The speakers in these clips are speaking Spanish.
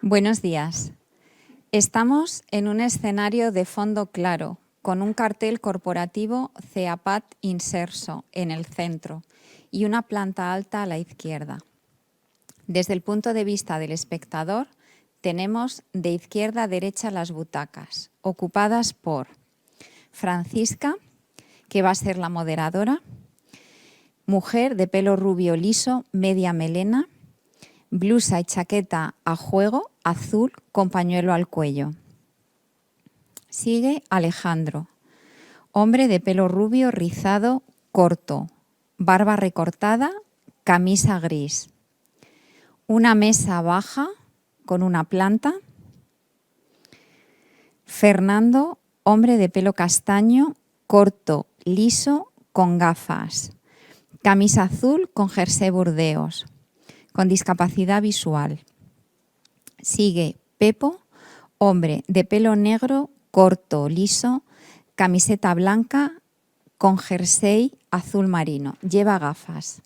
Buenos días. Estamos en un escenario de fondo claro, con un cartel corporativo CEAPAT Inserso en el centro y una planta alta a la izquierda. Desde el punto de vista del espectador, tenemos de izquierda a derecha las butacas, ocupadas por Francisca, que va a ser la moderadora, mujer de pelo rubio liso, media melena, blusa y chaqueta a juego, azul, con pañuelo al cuello. Sigue Alejandro, hombre de pelo rubio, rizado, corto, barba recortada, camisa gris. Una mesa baja con una planta. Fernando, hombre de pelo castaño, corto, liso, con gafas. Camisa azul con jersey burdeos, con discapacidad visual. Sigue Pepo, hombre de pelo negro, corto, liso, camiseta blanca con jersey azul marino. Lleva gafas.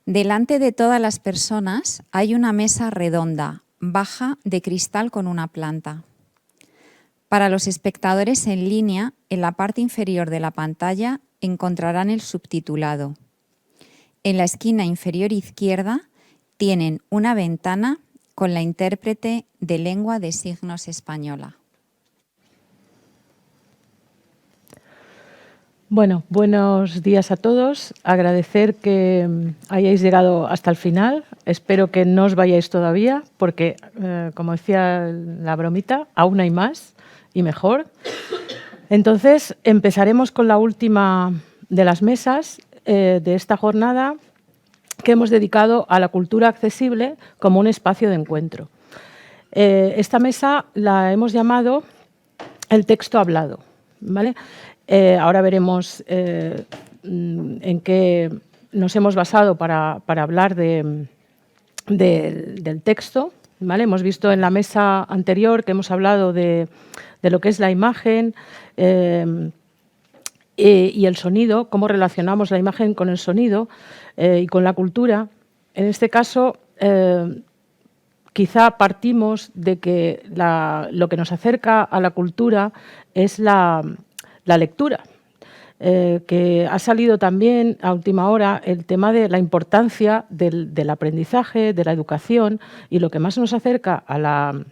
Delante de todas las personas hay una mesa redonda, baja, de cristal con una planta. Para los espectadores en línea, en la parte inferior de la pantalla encontrarán el subtitulado. En la esquina inferior izquierda tienen una ventana con la intérprete de lengua de signos española. Bueno, buenos días a todos. Agradecer que hayáis llegado hasta el final. Espero que no os vayáis todavía porque, como decía la bromita, aún hay más y mejor. Entonces, empezaremos con la última de las mesas de esta jornada que hemos dedicado a la cultura accesible como un espacio de encuentro. Esta mesa la hemos llamado el texto hablado, ¿vale? Ahora veremos en qué nos hemos basado para hablar del texto, ¿vale? Hemos visto en la mesa anterior que hemos hablado de lo que es la imagen y el sonido, cómo relacionamos la imagen con el sonido y con la cultura. En este caso, quizá partimos de que lo que nos acerca a la cultura es la lectura, que ha salido también a última hora el tema de la importancia del aprendizaje, de la educación, y lo que más nos acerca al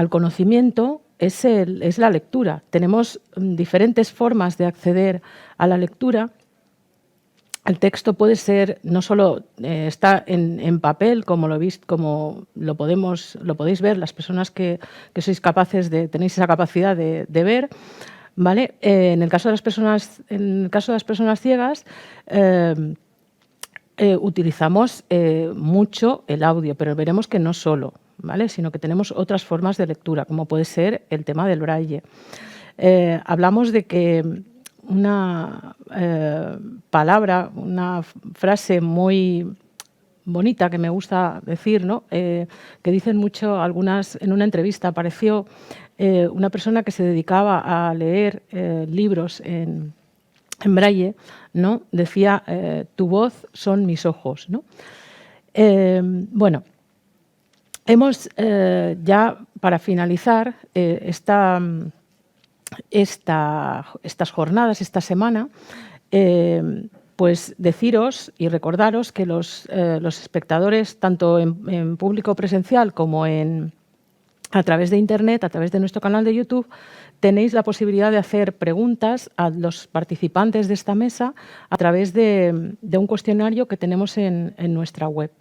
conocimiento es la lectura. Tenemos diferentes formas de acceder a la lectura. El texto puede ser, no solo está en papel, como lo podéis ver las personas que sois capaces tenéis esa capacidad de ver, ¿vale? En el caso de las personas ciegas, utilizamos mucho el audio, pero veremos que no solo, ¿vale? Sino que tenemos otras formas de lectura, como puede ser el tema del braille. Hablamos de que una palabra, una frase muy bonita que me gusta decir, ¿no? Que dicen mucho algunas, en una entrevista apareció una persona que se dedicaba a leer libros en braille, ¿no? Decía, tu voz son mis ojos, ¿no? Bueno, hemos ya para finalizar estas jornadas, esta semana, pues deciros y recordaros que los espectadores, tanto en público presencial como a través de Internet, a través de nuestro canal de YouTube, tenéis la posibilidad de hacer preguntas a los participantes de esta mesa a través de un cuestionario que tenemos en nuestra web.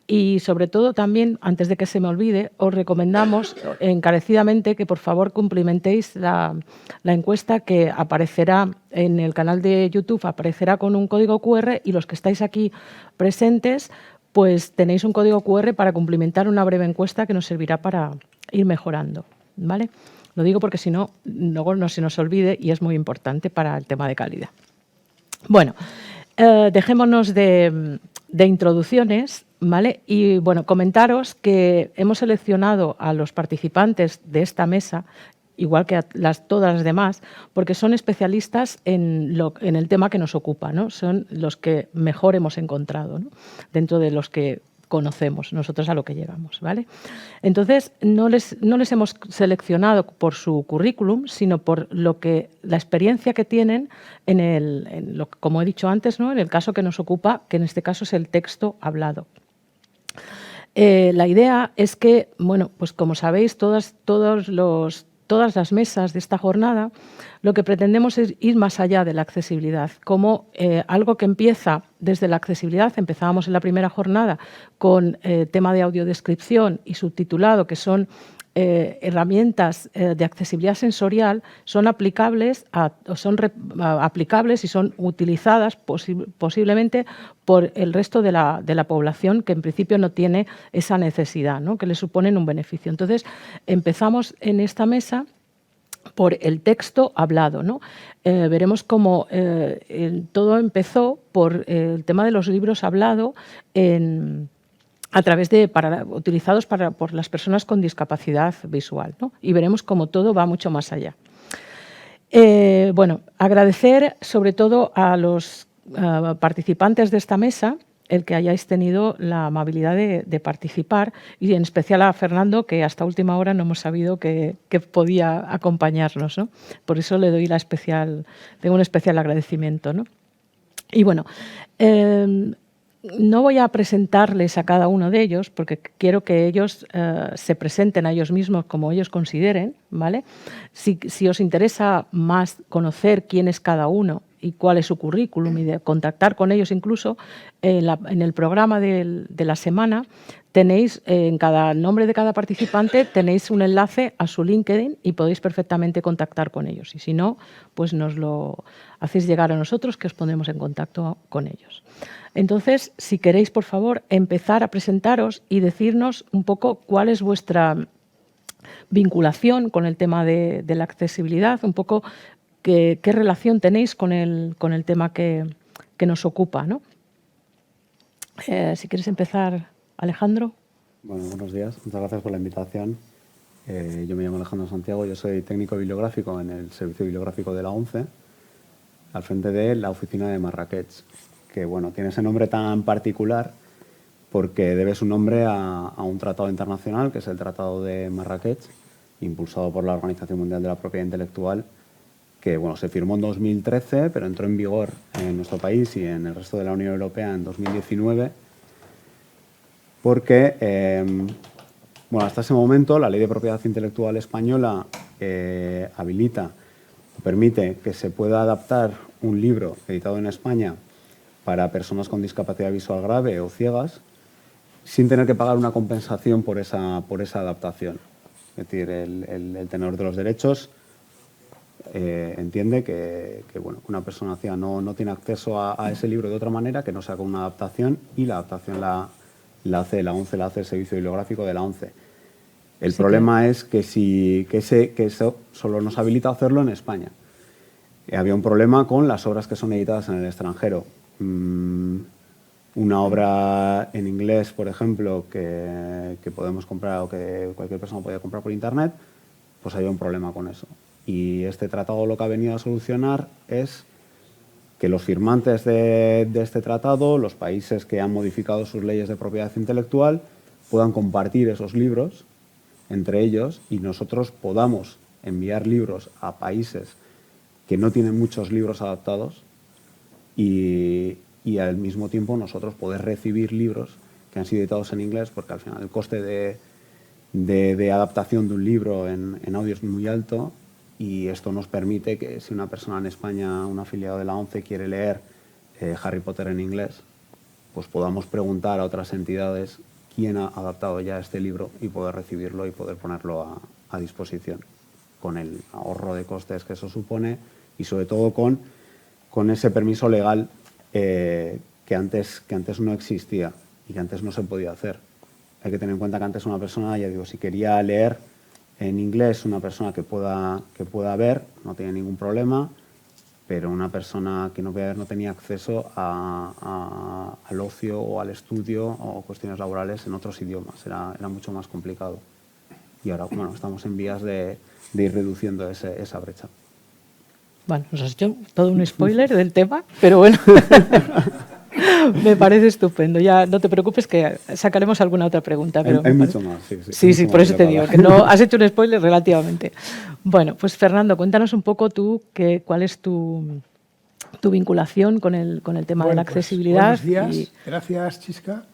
Y sobre todo también, antes de que se me olvide, os recomendamos encarecidamente que por favor cumplimentéis la encuesta que aparecerá en el canal de YouTube, aparecerá con un código QR, y los que estáis aquí presentes pues tenéis un código QR para cumplimentar una breve encuesta que nos servirá para ir mejorando, ¿vale? Lo digo porque si no, luego no se nos olvide y es muy importante para el tema de calidad. Bueno, dejémonos de introducciones, ¿vale? Y bueno, comentaros que hemos seleccionado a los participantes de esta mesa, igual que a todas las demás, porque son especialistas en el tema que nos ocupa, ¿no? Son los que mejor hemos encontrado, ¿no? Dentro de los que conocemos, nosotros a lo que llegamos, ¿vale? Entonces, no les hemos seleccionado por su currículum, sino por la experiencia que tienen como he dicho antes, ¿no? En el caso que nos ocupa, que en este caso es el texto hablado. La idea es que, bueno, pues como sabéis, todas las mesas de esta jornada, lo que pretendemos es ir más allá de la accesibilidad, como algo que empieza desde la accesibilidad. Empezábamos en la primera jornada con tema de audiodescripción y subtitulado, que son herramientas de accesibilidad sensorial, son aplicables y son utilizadas posiblemente por el resto de la población que en principio no tiene esa necesidad, ¿no? Que le suponen un beneficio. Entonces, empezamos en esta mesa por el texto hablado, ¿no? Veremos cómo todo empezó por el tema de los libros hablados utilizados por las personas con discapacidad visual, ¿no? Y veremos cómo todo va mucho más allá. Bueno, agradecer sobre todo a los participantes de esta mesa el que hayáis tenido la amabilidad de participar, y en especial a Fernando, que hasta última hora no hemos sabido que podía acompañarnos, ¿no? Por eso le doy tengo un especial agradecimiento, ¿no? Y bueno, no voy a presentarles a cada uno de ellos porque quiero que ellos se presenten a ellos mismos como ellos consideren, ¿vale? Si os interesa más conocer quién es cada uno y cuál es su currículum y de contactar con ellos incluso, en el programa de la semana tenéis, en cada nombre de cada participante, tenéis un enlace a su LinkedIn y podéis perfectamente contactar con ellos. Y si no, pues nos lo hacéis llegar a nosotros, que os pondremos en contacto con ellos. Entonces, si queréis, por favor, empezar a presentaros y decirnos un poco cuál es vuestra vinculación con el tema de la accesibilidad, un poco qué relación tenéis con el tema que nos ocupa, ¿no? Si quieres empezar, Alejandro. Bueno, buenos días. Muchas gracias por la invitación. Yo me llamo Alejandro Santiago, yo soy técnico bibliográfico en el Servicio Bibliográfico de la ONCE, al frente de la oficina de Marrakech, que bueno, tiene ese nombre tan particular porque debe su nombre a un tratado internacional, que es el Tratado de Marrakech, impulsado por la Organización Mundial de la Propiedad Intelectual, que bueno, se firmó en 2013, pero entró en vigor en nuestro país y en el resto de la Unión Europea en 2019, porque bueno, hasta ese momento la Ley de Propiedad Intelectual española habilita o permite que se pueda adaptar un libro editado en España para personas con discapacidad visual grave o ciegas sin tener que pagar una compensación por esa adaptación. Es decir, el tenedor de los derechos entiende que bueno, una persona ciega no tiene acceso a ese libro de otra manera que no sea con una adaptación, y la adaptación la hace la ONCE, la hace el Servicio Bibliográfico de la ONCE. El problema es que eso solo nos habilita a hacerlo en España. Había un problema con las obras que son editadas en el extranjero. Una obra en inglés, por ejemplo, que podemos comprar o que cualquier persona podía comprar por internet, pues había un problema con eso. Y este tratado lo que ha venido a solucionar es que los firmantes de este tratado, los países que han modificado sus leyes de propiedad intelectual, puedan compartir esos libros entre ellos y nosotros podamos enviar libros a países que no tienen muchos libros adaptados y al mismo tiempo nosotros poder recibir libros que han sido editados en inglés, porque al final el coste de adaptación de un libro en audio es muy alto, y esto nos permite que si una persona en España, un afiliado de la ONCE, quiere leer Harry Potter en inglés, pues podamos preguntar a otras entidades quién ha adaptado ya este libro y poder recibirlo y poder ponerlo a disposición, con el ahorro de costes que eso supone y sobre todo con ese permiso legal que antes no existía y que antes no se podía hacer. Hay que tener en cuenta que antes una persona, ya digo, si quería leer en inglés, una persona que pueda ver, no tenía ningún problema, pero una persona que no podía ver no tenía acceso al ocio o al estudio o cuestiones laborales en otros idiomas. Era mucho más complicado. Y ahora, bueno, estamos en vías de ir reduciendo esa brecha. Bueno, nos has hecho todo un spoiler del tema, pero bueno. Me parece estupendo. Ya no te preocupes que sacaremos alguna otra pregunta. Pero Hay mucho más, sí. Sí, por eso te digo, que no has hecho un spoiler relativamente. Bueno, pues Fernando, cuéntanos un poco tú cuál es tu vinculación con el tema de la accesibilidad. Buenos días, gracias Chisca.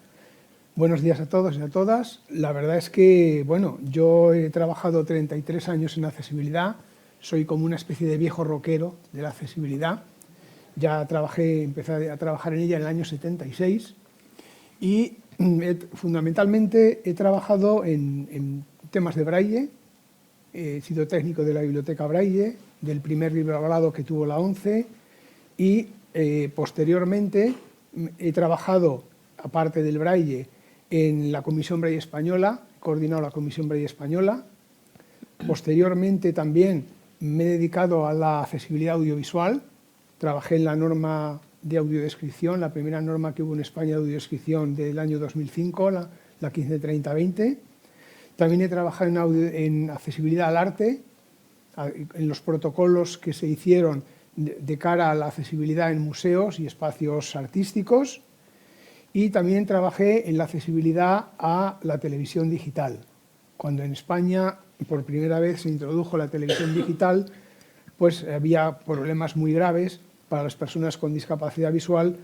Buenos días a todos y a todas. La verdad es que, bueno, yo he trabajado 33 años en accesibilidad, soy como una especie de viejo rockero de la accesibilidad. Empecé a trabajar en ella en el año 76 y fundamentalmente he trabajado en temas de braille, he sido técnico de la biblioteca braille, del primer libro hablado que tuvo la ONCE y posteriormente he trabajado, aparte del braille, en la Comisión Braille Española, he coordinado la Comisión Braille Española. Posteriormente también me he dedicado a la accesibilidad audiovisual, trabajé en la norma de audiodescripción, la primera norma que hubo en España de audiodescripción del año 2005, la 1530-20. También he trabajado en accesibilidad al arte, en los protocolos que se hicieron de cara a la accesibilidad en museos y espacios artísticos, y también trabajé en la accesibilidad a la televisión digital. Cuando en España por primera vez se introdujo la televisión digital, pues había problemas muy graves para las personas con discapacidad visual,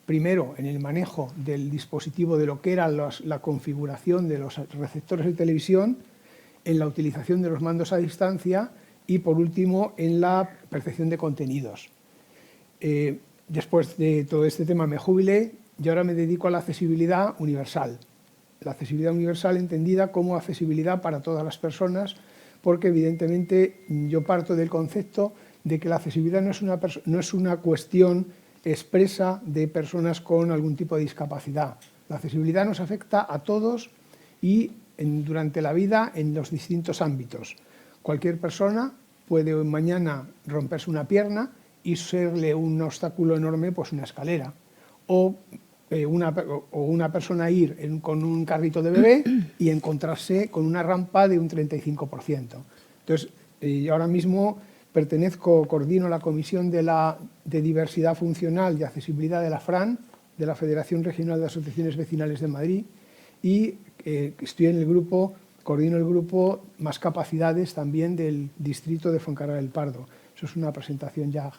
primero en el manejo del dispositivo, de lo que era la configuración de los receptores de televisión, en la utilización de los mandos a distancia y, por último, en la percepción de contenidos. Después de todo este tema me jubilé y ahora me dedico a la accesibilidad universal. La accesibilidad universal entendida como accesibilidad para todas las personas, porque evidentemente yo parto del concepto de que la accesibilidad no es una cuestión expresa de personas con algún tipo de discapacidad. La accesibilidad nos afecta a todos y durante la vida en los distintos ámbitos. Cualquier persona puede mañana romperse una pierna y serle un obstáculo enorme, pues una escalera. O una persona ir con un carrito de bebé y encontrarse con una rampa de un 35%. Entonces, yo ahora mismo coordino la Comisión de Diversidad Funcional y Accesibilidad de la FRAN, de la Federación Regional de Asociaciones Vecinales de Madrid, y estoy en el grupo, coordino el grupo Más Capacidades también del distrito de Fuencarral del Pardo. Eso es una presentación ya.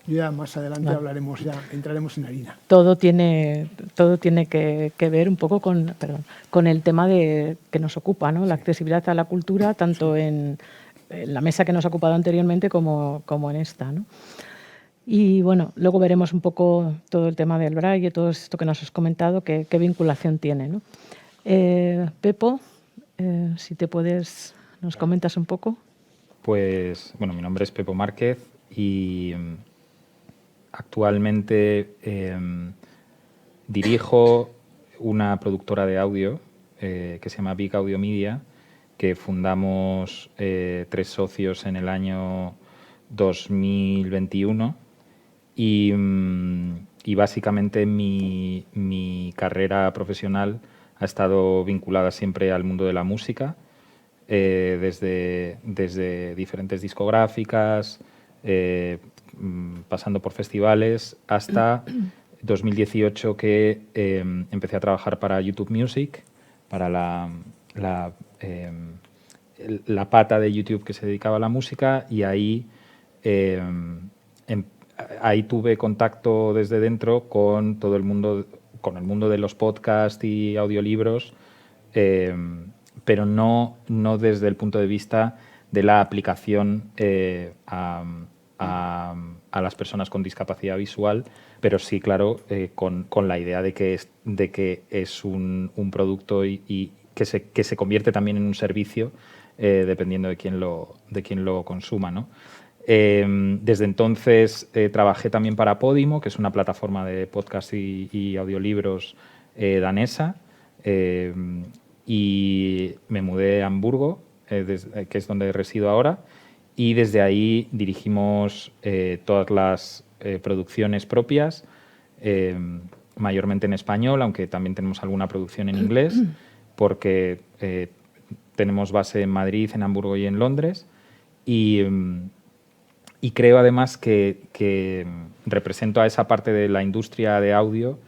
Ya más adelante entraremos en harina. Todo tiene que ver un poco con el tema que nos ocupa, ¿no? La accesibilidad a la cultura, tanto en la mesa que nos ha ocupado anteriormente como en esta, ¿no? Y bueno, luego veremos un poco todo el tema del braille, todo esto que nos has comentado, qué vinculación tiene, ¿no? Pepo, si nos comentas un poco. Pues, bueno, mi nombre es Pepo Márquez y actualmente dirijo una productora de audio que se llama Big Audio Media, que fundamos 3 socios en el año 2021 y básicamente mi carrera profesional ha estado vinculada siempre al mundo de la música, desde diferentes discográficas, pasando por festivales, hasta 2018 que empecé a trabajar para YouTube Music, para la pata de YouTube que se dedicaba a la música, y ahí tuve contacto desde dentro con todo el mundo, con el mundo de los podcasts y audiolibros, pero no desde el punto de vista de la aplicación a las personas con discapacidad visual, pero sí, claro, con la idea de que es un producto y que se convierte también en un servicio, dependiendo de quién lo consuma, ¿no? Desde entonces trabajé también para Podimo, que es una plataforma de podcast y audiolibros danesa, y me mudé a Hamburgo, que es donde resido ahora, y desde ahí dirigimos todas las producciones propias, mayormente en español, aunque también tenemos alguna producción en inglés, porque tenemos base en Madrid, en Hamburgo y en Londres. Y y creo además que represento a esa parte de la industria de audio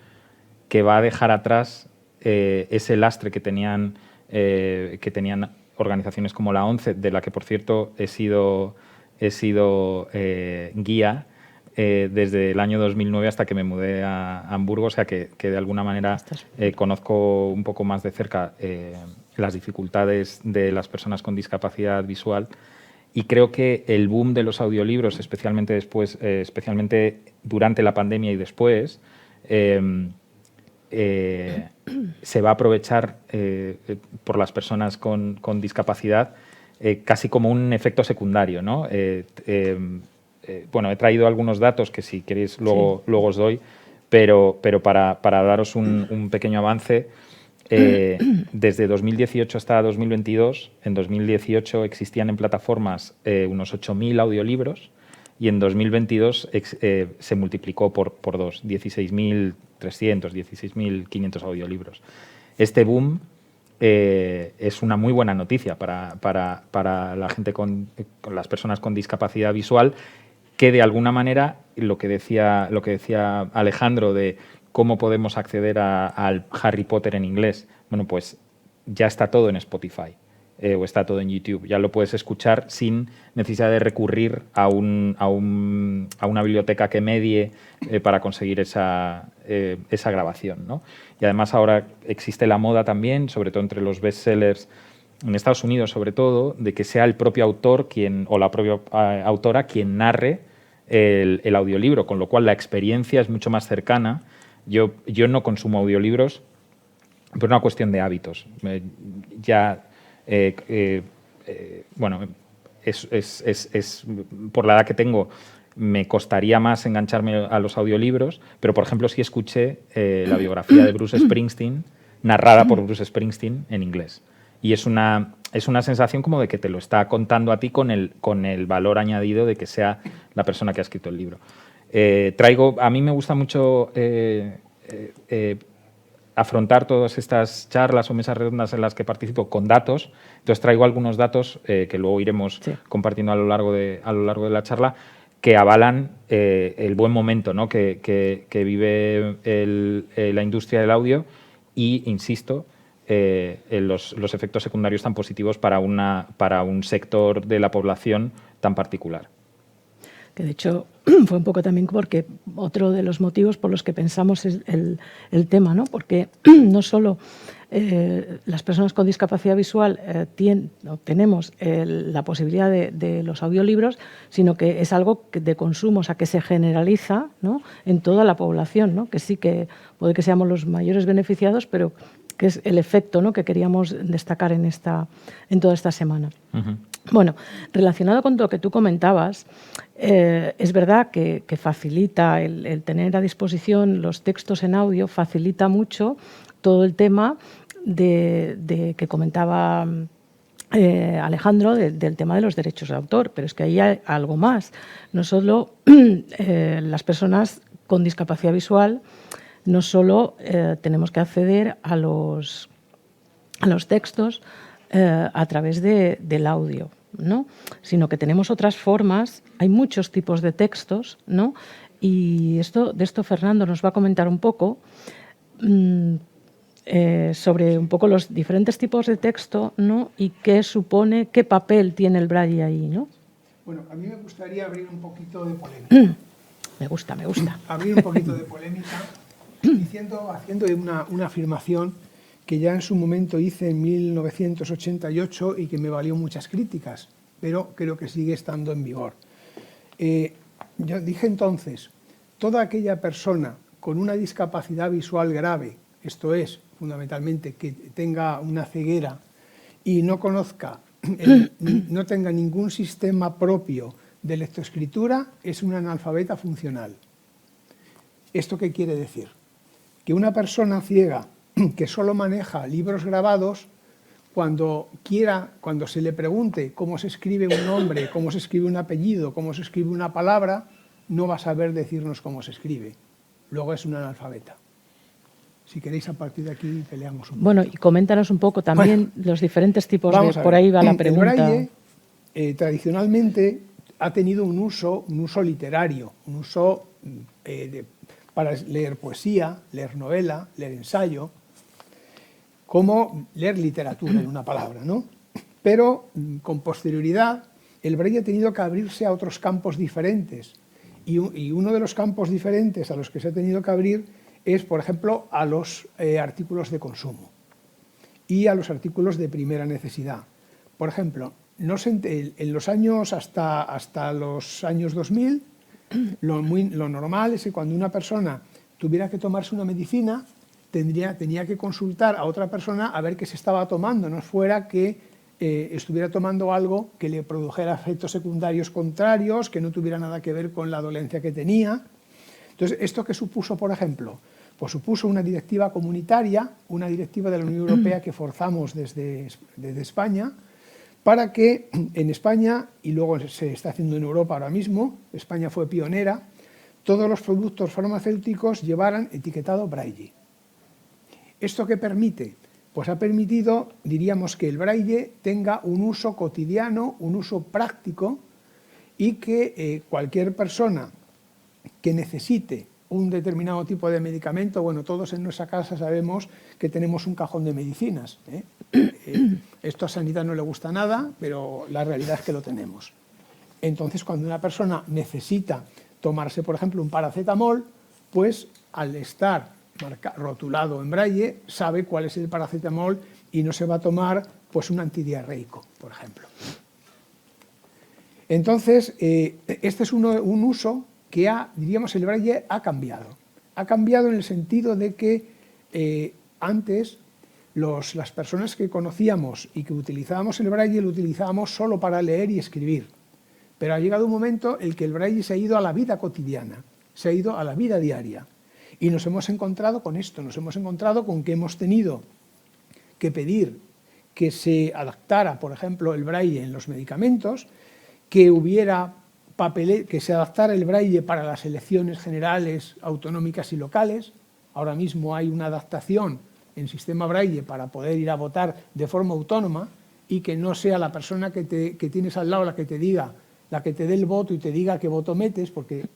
que va a dejar atrás ese lastre que tenían organizaciones como la ONCE, de la que, por cierto, he sido guía desde el año 2009 hasta que me mudé a Hamburgo, o sea que de alguna manera conozco un poco más de cerca las dificultades de las personas con discapacidad visual. Y creo que el boom de los audiolibros, especialmente durante la pandemia y después, se va a aprovechar por las personas con discapacidad casi como un efecto secundario, ¿no? Bueno, he traído algunos datos que si queréis luego os doy, pero para daros un pequeño avance, desde 2018 hasta 2022, en 2018 existían en plataformas unos 8.000 audiolibros y en 2022 se multiplicó por 2, 16.300, 16.500 audiolibros. Este boom es una muy buena noticia para la gente con las personas con discapacidad visual, que de alguna manera lo que decía Alejandro de cómo podemos acceder al Harry Potter en inglés, bueno, pues ya está todo en Spotify o está todo en YouTube. Ya lo puedes escuchar sin necesidad de recurrir a una biblioteca que medie para conseguir esa grabación, ¿no? Y además ahora existe la moda también, sobre todo entre los bestsellers en Estados Unidos sobre todo, de que sea el propio autor o la propia autora quien narre el audiolibro, con lo cual la experiencia es mucho más cercana. Yo no consumo audiolibros por una cuestión de hábitos. Bueno, es por la edad que tengo, me costaría más engancharme a los audiolibros, pero por ejemplo sí escuché la biografía de Bruce Springsteen, narrada por Bruce Springsteen en inglés. Y es una sensación como de que te lo está contando a ti con el valor añadido de que sea la persona que ha escrito el libro. A mí me gusta mucho afrontar todas estas charlas o mesas redondas en las que participo con datos. Entonces traigo algunos datos que luego iremos compartiendo a lo largo de la charla, que avalan el buen momento, ¿no?, que vive la industria del audio y, insisto, los efectos secundarios tan positivos para un sector de la población tan particular. Que de hecho fue un poco también porque otro de los motivos por los que pensamos es el tema, ¿no? Porque no solo las personas con discapacidad visual tenemos la posibilidad de los audiolibros, sino que es algo de consumo, o sea, que se generaliza, ¿no?, en toda la población, ¿no? Que sí que puede que seamos los mayores beneficiados, pero que es el efecto, ¿no?, que queríamos destacar en toda esta semana. Uh-huh. Bueno, relacionado con lo que tú comentabas, es verdad que facilita el tener a disposición los textos en audio, facilita mucho todo el tema que comentaba Alejandro del tema de los derechos de autor, pero es que ahí hay algo más. No solo las personas con discapacidad visual, no solo tenemos que acceder a los textos a través del audio, ¿no?, sino que tenemos otras formas. Hay muchos tipos de textos, ¿no?, y de esto Fernando nos va a comentar un poco sobre un poco los diferentes tipos de texto, ¿no?, y qué papel tiene el braille ahí, ¿no? Bueno, a mí me gustaría abrir un poquito de polémica. Me gusta. Abrir un poquito de polémica haciendo una afirmación que ya en su momento hice en 1988 y que me valió muchas críticas, pero creo que sigue estando en vigor. Yo dije entonces, toda aquella persona con una discapacidad visual grave, esto es, fundamentalmente, que tenga una ceguera y no no tenga ningún sistema propio de lectoescritura, es un analfabeta funcional. ¿Esto qué quiere decir? Que una persona ciega que solo maneja libros grabados, cuando se le pregunte cómo se escribe un nombre, cómo se escribe un apellido, cómo se escribe una palabra, no va a saber decirnos cómo se escribe. Luego es un analfabeta. Si queréis, a partir de aquí peleamos un poco. Bueno, y coméntanos un poco también los diferentes tipos de... Por ahí va la pregunta. El braille, tradicionalmente, ha tenido un uso literario, un uso para leer poesía, leer novela, leer ensayo, como leer literatura, en una palabra, ¿no? Pero con posterioridad el braille ha tenido que abrirse a otros campos diferentes, y uno de los campos diferentes a los que se ha tenido que abrir es, por ejemplo, a los artículos de consumo y a los artículos de primera necesidad. Por ejemplo, en los años hasta los años 2000, lo normal es que cuando una persona tuviera que tomarse una medicina, tenía que consultar a otra persona a ver qué se estaba tomando, no fuera que estuviera tomando algo que le produjera efectos secundarios contrarios, que no tuviera nada que ver con la dolencia que tenía. Entonces, ¿esto qué supuso, por ejemplo? Pues supuso una directiva comunitaria, una directiva de la Unión Europea que forzamos desde España, para que en España, y luego se está haciendo en Europa ahora mismo, España fue pionera, todos los productos farmacéuticos llevaran etiquetado braille. ¿Esto qué permite? Pues ha permitido, diríamos, que el braille tenga un uso cotidiano, un uso práctico, y que cualquier persona que necesite un determinado tipo de medicamento, bueno, todos en nuestra casa sabemos que tenemos un cajón de medicinas, ¿eh? Esto a Sanidad no le gusta nada, pero la realidad es que lo tenemos. Entonces, cuando una persona necesita tomarse, por ejemplo, un paracetamol, pues al estar rotulado en braille, sabe cuál es el paracetamol y no se va a tomar pues un antidiarreico, por ejemplo. Entonces, este es un uso que diríamos, el braille ha cambiado. Ha cambiado en el sentido de que antes las personas que conocíamos y que utilizábamos el braille lo utilizábamos solo para leer y escribir. Pero ha llegado un momento en que el braille se ha ido a la vida cotidiana, se ha ido a la vida diaria. Y nos hemos encontrado con esto, nos hemos encontrado con que hemos tenido que pedir que se adaptara, por ejemplo, el braille en los medicamentos, que hubiera que se adaptara el braille para las elecciones generales, autonómicas y locales. Ahora mismo hay una adaptación en sistema braille para poder ir a votar de forma autónoma y que no sea la persona que tienes al lado la que te diga, la que te dé el voto y te diga qué voto metes, porque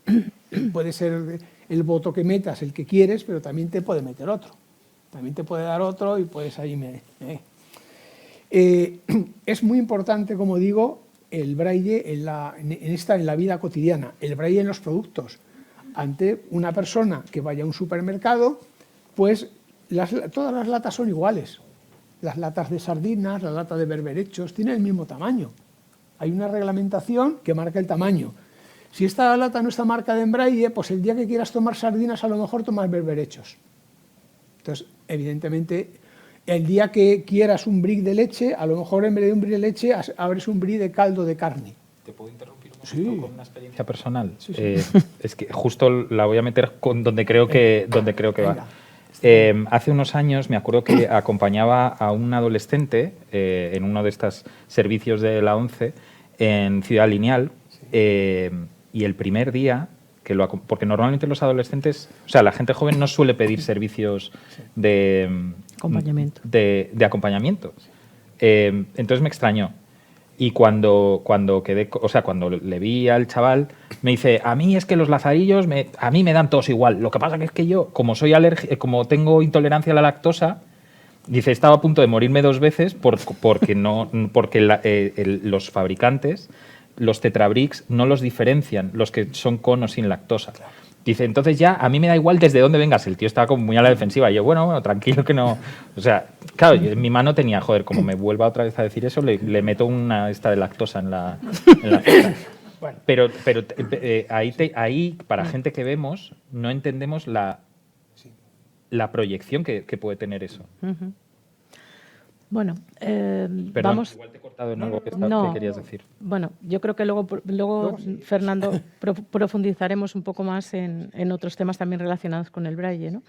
puede ser el voto que metas el que quieres, pero también te puede meter otro. También te puede dar otro y puedes ahí... es muy importante, como digo, el braille en la vida cotidiana, el braille en los productos. Ante una persona que vaya a un supermercado, pues todas las latas son iguales. Las latas de sardinas, la lata de berberechos, tienen el mismo tamaño. Hay una reglamentación que marca el tamaño. Si esta lata no está marcada en braille, pues el día que quieras tomar sardinas a lo mejor tomas berberechos. Entonces, evidentemente, el día que quieras un brick de leche, a lo mejor en vez de un brick de leche abres un brick de caldo de carne. ¿Te puedo interrumpir un Sí. momento con una experiencia personal? Sí, sí. Es que justo la voy a meter con donde creo que va. Hace unos años me acuerdo que acompañaba a un adolescente en uno de estos servicios de la ONCE en Ciudad Lineal, y el primer día, porque normalmente los adolescentes, o sea, la gente joven no suele pedir servicios de Acompañamiento. De acompañamiento. Entonces me extrañó. Y cuando le vi al chaval, me dice, a mí es que los lazarillos, a mí me dan todos igual. Lo que pasa que es que yo, como soy como tengo intolerancia a la lactosa, dice, estaba a punto de morirme 2 veces porque los fabricantes, los Tetrabricks, no los diferencian, los que son con o sin lactosa. Dice, entonces ya a mí me da igual desde dónde vengas. El tío estaba como muy a la defensiva. Y yo, bueno, tranquilo que no... O sea, claro, yo en mi mano tenía, joder, como me vuelva otra vez a decir eso, le meto una esta de lactosa en la bueno. Pero ahí, para gente que vemos, no entendemos la proyección que puede tener eso. Uh-huh. Bueno, Perdón, vamos... igual te he cortado en algo que querías decir. Bueno, yo creo que luego sí. Fernando, profundizaremos un poco más en otros temas también relacionados con el braille, ¿no?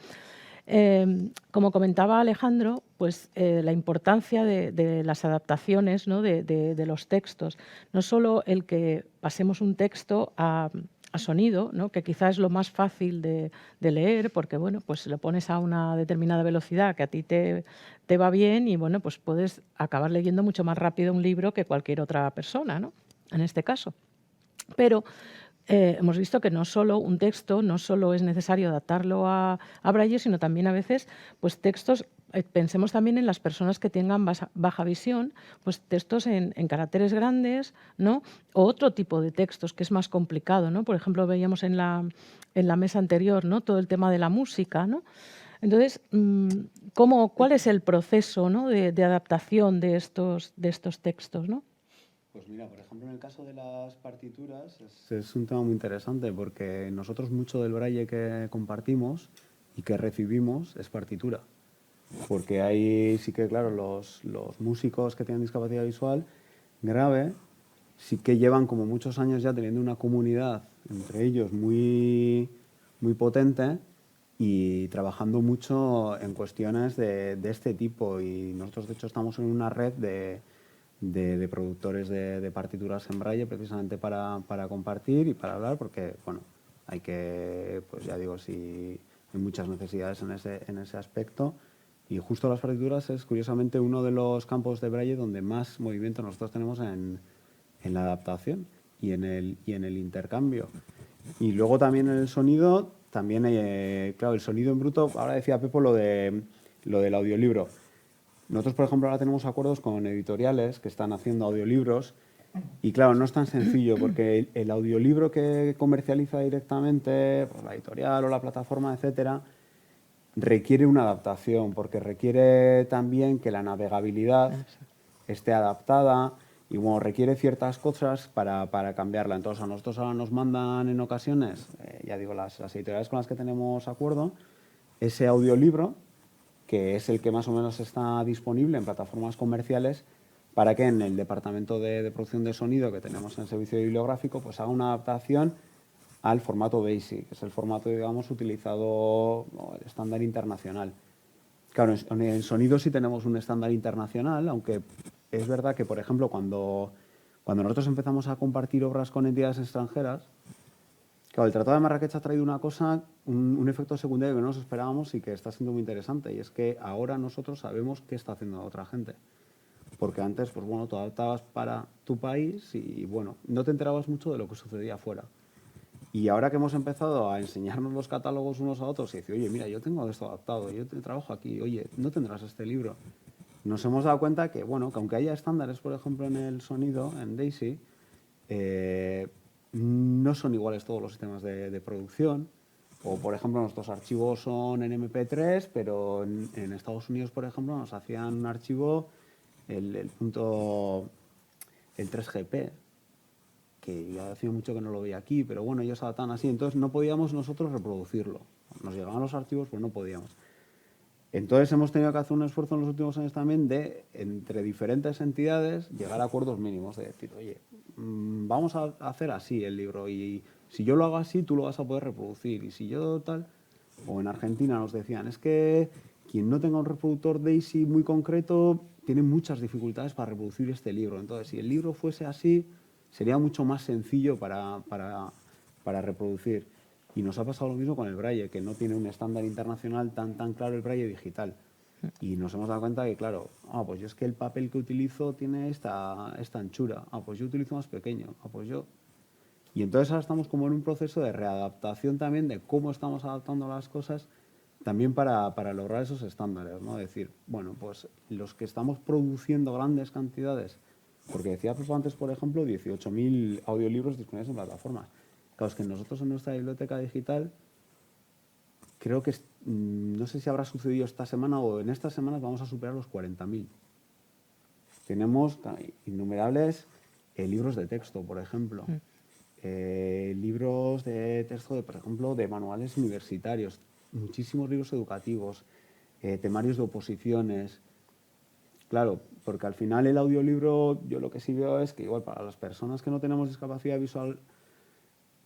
Como comentaba Alejandro, pues la importancia de las adaptaciones, ¿no? de los textos. No solo el que pasemos un texto a sonido, ¿no? Que quizás es lo más fácil de leer, porque bueno, pues lo pones a una determinada velocidad que a ti te va bien y bueno, pues puedes acabar leyendo mucho más rápido un libro que cualquier otra persona, ¿no? En este caso. Pero hemos visto que no solo un texto, no solo es necesario adaptarlo a braille, sino también a veces pues textos, pensemos también en las personas que tengan baja visión, pues textos en caracteres grandes, ¿no? O otro tipo de textos que es más complicado, ¿no? Por ejemplo, veíamos en la mesa anterior, ¿no? Todo el tema de la música, ¿no? Entonces, ¿cuál es el proceso, ¿no? de adaptación de estos textos, ¿no? Pues mira, por ejemplo, en el caso de las partituras es un tema muy interesante porque nosotros mucho del braille que compartimos y que recibimos es partitura. Porque ahí sí que, claro, los músicos que tienen discapacidad visual grave sí que llevan como muchos años ya teniendo una comunidad entre ellos muy, muy potente y trabajando mucho en cuestiones de este tipo. Y nosotros, de hecho, estamos en una red de productores de partituras en braille precisamente para compartir y para hablar porque, bueno, hay que, pues ya digo, sí, hay muchas necesidades en ese aspecto. Y justo las partituras es, curiosamente, uno de los campos de braille donde más movimiento nosotros tenemos en la adaptación y en el intercambio. Y luego también en el sonido, también, claro, el sonido en bruto, ahora decía Pepo lo del audiolibro. Nosotros, por ejemplo, ahora tenemos acuerdos con editoriales que están haciendo audiolibros y, claro, no es tan sencillo porque el audiolibro que comercializa directamente, pues, la editorial o la plataforma, etcétera, requiere una adaptación porque requiere también que la navegabilidad esté adaptada y, bueno, requiere ciertas cosas para cambiarla. Entonces, a nosotros ahora nos mandan en ocasiones, ya digo, las editoriales con las que tenemos acuerdo, ese audiolibro, que es el que más o menos está disponible en plataformas comerciales, para que en el departamento de producción de sonido que tenemos en el servicio bibliográfico, pues haga una adaptación al formato BASIC, que es el formato, digamos, utilizado, el estándar internacional. Claro, en sonido sí tenemos un estándar internacional, aunque es verdad que, por ejemplo, cuando nosotros empezamos a compartir obras con entidades extranjeras, claro, el Tratado de Marrakech ha traído una cosa, un efecto secundario que no nos esperábamos y que está siendo muy interesante, y es que ahora nosotros sabemos qué está haciendo otra gente. Porque antes, pues bueno, tú adaptabas para tu país y, bueno, no te enterabas mucho de lo que sucedía afuera. Y ahora que hemos empezado a enseñarnos los catálogos unos a otros y decir, oye, mira, yo tengo esto adaptado, yo trabajo aquí, oye, ¿no tendrás este libro? Nos hemos dado cuenta que, bueno, que aunque haya estándares, por ejemplo, en el sonido, en DAISY, no son iguales todos los sistemas de producción. O, por ejemplo, nuestros archivos son en MP3, pero en Estados Unidos, por ejemplo, nos hacían un archivo, el 3GP, que ya hacía mucho que no lo veía aquí, pero bueno, ellos adaptan así, entonces no podíamos nosotros reproducirlo. Nos llegaban los archivos, pero no podíamos. Entonces hemos tenido que hacer un esfuerzo en los últimos años también de, entre diferentes entidades, llegar a acuerdos mínimos, de decir, oye, vamos a hacer así el libro y si yo lo hago así, tú lo vas a poder reproducir. Y si yo tal, o en Argentina nos decían, es que quien no tenga un reproductor DAISY muy concreto tiene muchas dificultades para reproducir este libro. Entonces, si el libro fuese así, sería mucho más sencillo para reproducir. Y nos ha pasado lo mismo con el braille, que no tiene un estándar internacional tan claro el braille digital. Y nos hemos dado cuenta que, claro, pues yo es que el papel que utilizo tiene esta anchura. Pues yo utilizo más pequeño. Pues yo... Y entonces ahora estamos como en un proceso de readaptación también de cómo estamos adaptando las cosas también para lograr esos estándares, ¿no? Es decir, bueno, pues los que estamos produciendo grandes cantidades, porque decía Pepo antes, por ejemplo, 18.000 audiolibros disponibles en plataformas. Claro, es que nosotros en nuestra biblioteca digital, creo que, no sé si habrá sucedido esta semana o en estas semanas vamos a superar los 40.000. Tenemos innumerables libros de texto, por ejemplo. Libros de texto, por ejemplo, de manuales universitarios. Muchísimos libros educativos, temarios de oposiciones. Claro, porque al final el audiolibro, yo lo que sí veo es que igual para las personas que no tenemos discapacidad visual,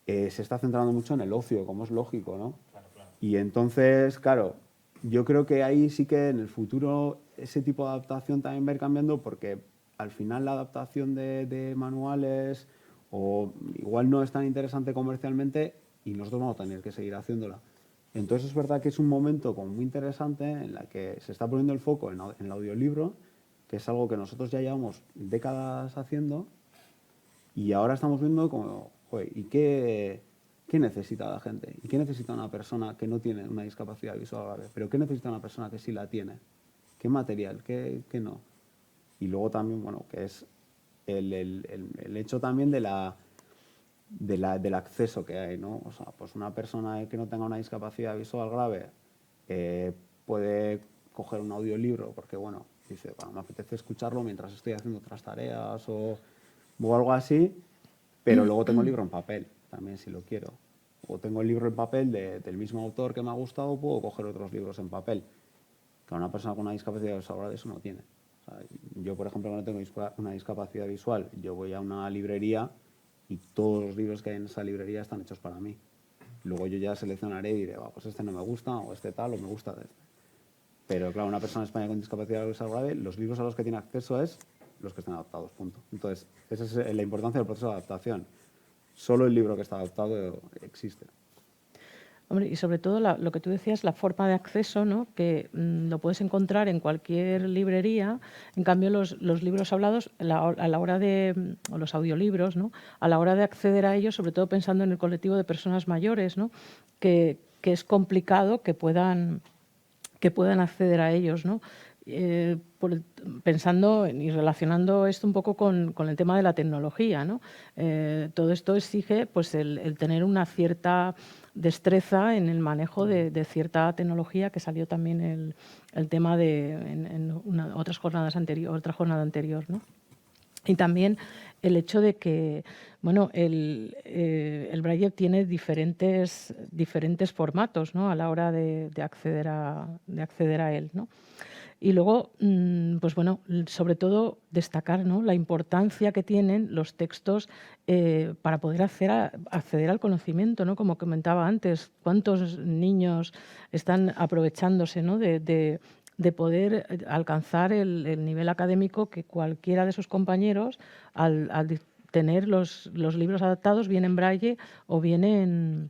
se está centrando mucho en el ocio, como es lógico, ¿no? Claro, claro. Y entonces, claro, yo creo que ahí sí que en el futuro ese tipo de adaptación también va a ir cambiando porque al final la adaptación de manuales o igual no es tan interesante comercialmente y nosotros vamos a tener que seguir haciéndola. Entonces es verdad que es un momento como muy interesante en la que se está poniendo el foco en el audiolibro, que es algo que nosotros ya llevamos décadas haciendo y ahora estamos viendo como joder, ¿y qué necesita la gente? ¿Y qué necesita una persona que no tiene una discapacidad visual grave? ¿Pero qué necesita una persona que sí la tiene? ¿Qué material? ¿Qué no? Y luego también, bueno, que es el hecho también del acceso que hay, ¿no? O sea, pues una persona que no tenga una discapacidad visual grave puede coger un audiolibro porque, bueno, dice, bueno, me apetece escucharlo mientras estoy haciendo otras tareas o algo así, pero luego tengo el libro en papel también si lo quiero. O tengo el libro en papel del mismo autor que me ha gustado, puedo coger otros libros en papel. Que una persona con una discapacidad visual eso no tiene. O sea, yo, por ejemplo, no tengo una discapacidad visual, yo voy a una librería y todos los libros que hay en esa librería están hechos para mí. Luego yo ya seleccionaré y diré, pues este no me gusta, o este tal, o me gusta de este. Pero claro, una persona en España con discapacidad visual grave, los libros a los que tiene acceso es los que están adaptados, punto. Entonces, esa es la importancia del proceso de adaptación. Solo el libro que está adaptado existe. Hombre, y sobre todo lo que tú decías, la forma de acceso, ¿no? Que lo puedes encontrar en cualquier librería. En cambio, los libros hablados, a la hora de, o los audiolibros, ¿no? A la hora de acceder a ellos, sobre todo pensando en el colectivo de personas mayores, ¿no? Que es complicado que puedan acceder a ellos, ¿no? Pensando y relacionando esto un poco con el tema de la tecnología, ¿no? Todo esto exige pues, el tener una cierta destreza en el manejo de cierta tecnología, que salió también el tema en otra jornada anterior, ¿no? Y también el hecho de que, bueno, el Braille tiene diferentes formatos, ¿no? A la hora de acceder a él, ¿no? Y luego, pues bueno, sobre todo destacar, ¿no? La importancia que tienen los textos para poder acceder al conocimiento, ¿no? Como comentaba antes, cuántos niños están aprovechándose, ¿no? de poder alcanzar el nivel académico que cualquiera de sus compañeros, al tener los libros adaptados, bien en braille o bien en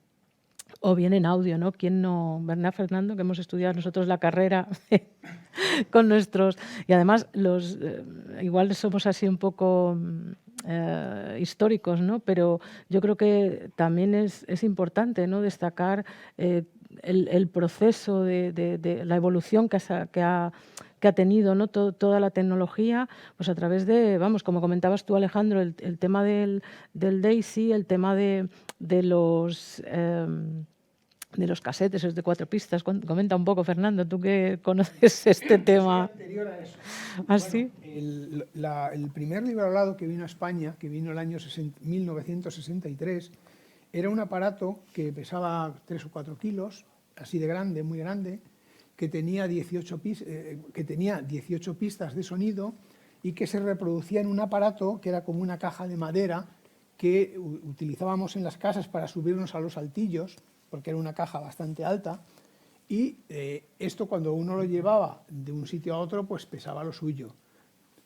audio, ¿no? ¿Quién no? ¿Verdad, Fernando? Que hemos estudiado nosotros la carrera con nuestros... Y además, igual somos así un poco históricos, ¿no? Pero yo creo que también es importante, ¿no? Destacar el proceso de la evolución que ha tenido, ¿no? Toda la tecnología, pues a través de, vamos, como comentabas tú, Alejandro, el tema del DAISY, el tema de los casetes, esos de 4 pistas. Comenta un poco, Fernando, tú que conoces este tema. Soy anterior a eso. ¿Ah, sí? El primer libro hablado que vino a España, que vino el año 1963, era un aparato que pesaba 3 o 4 kilos, así de grande, muy grande, que tenía 18 pistas de sonido y que se reproducía en un aparato que era como una caja de madera que utilizábamos en las casas para subirnos a los altillos, porque era una caja bastante alta, y esto cuando uno lo llevaba de un sitio a otro, pues pesaba lo suyo.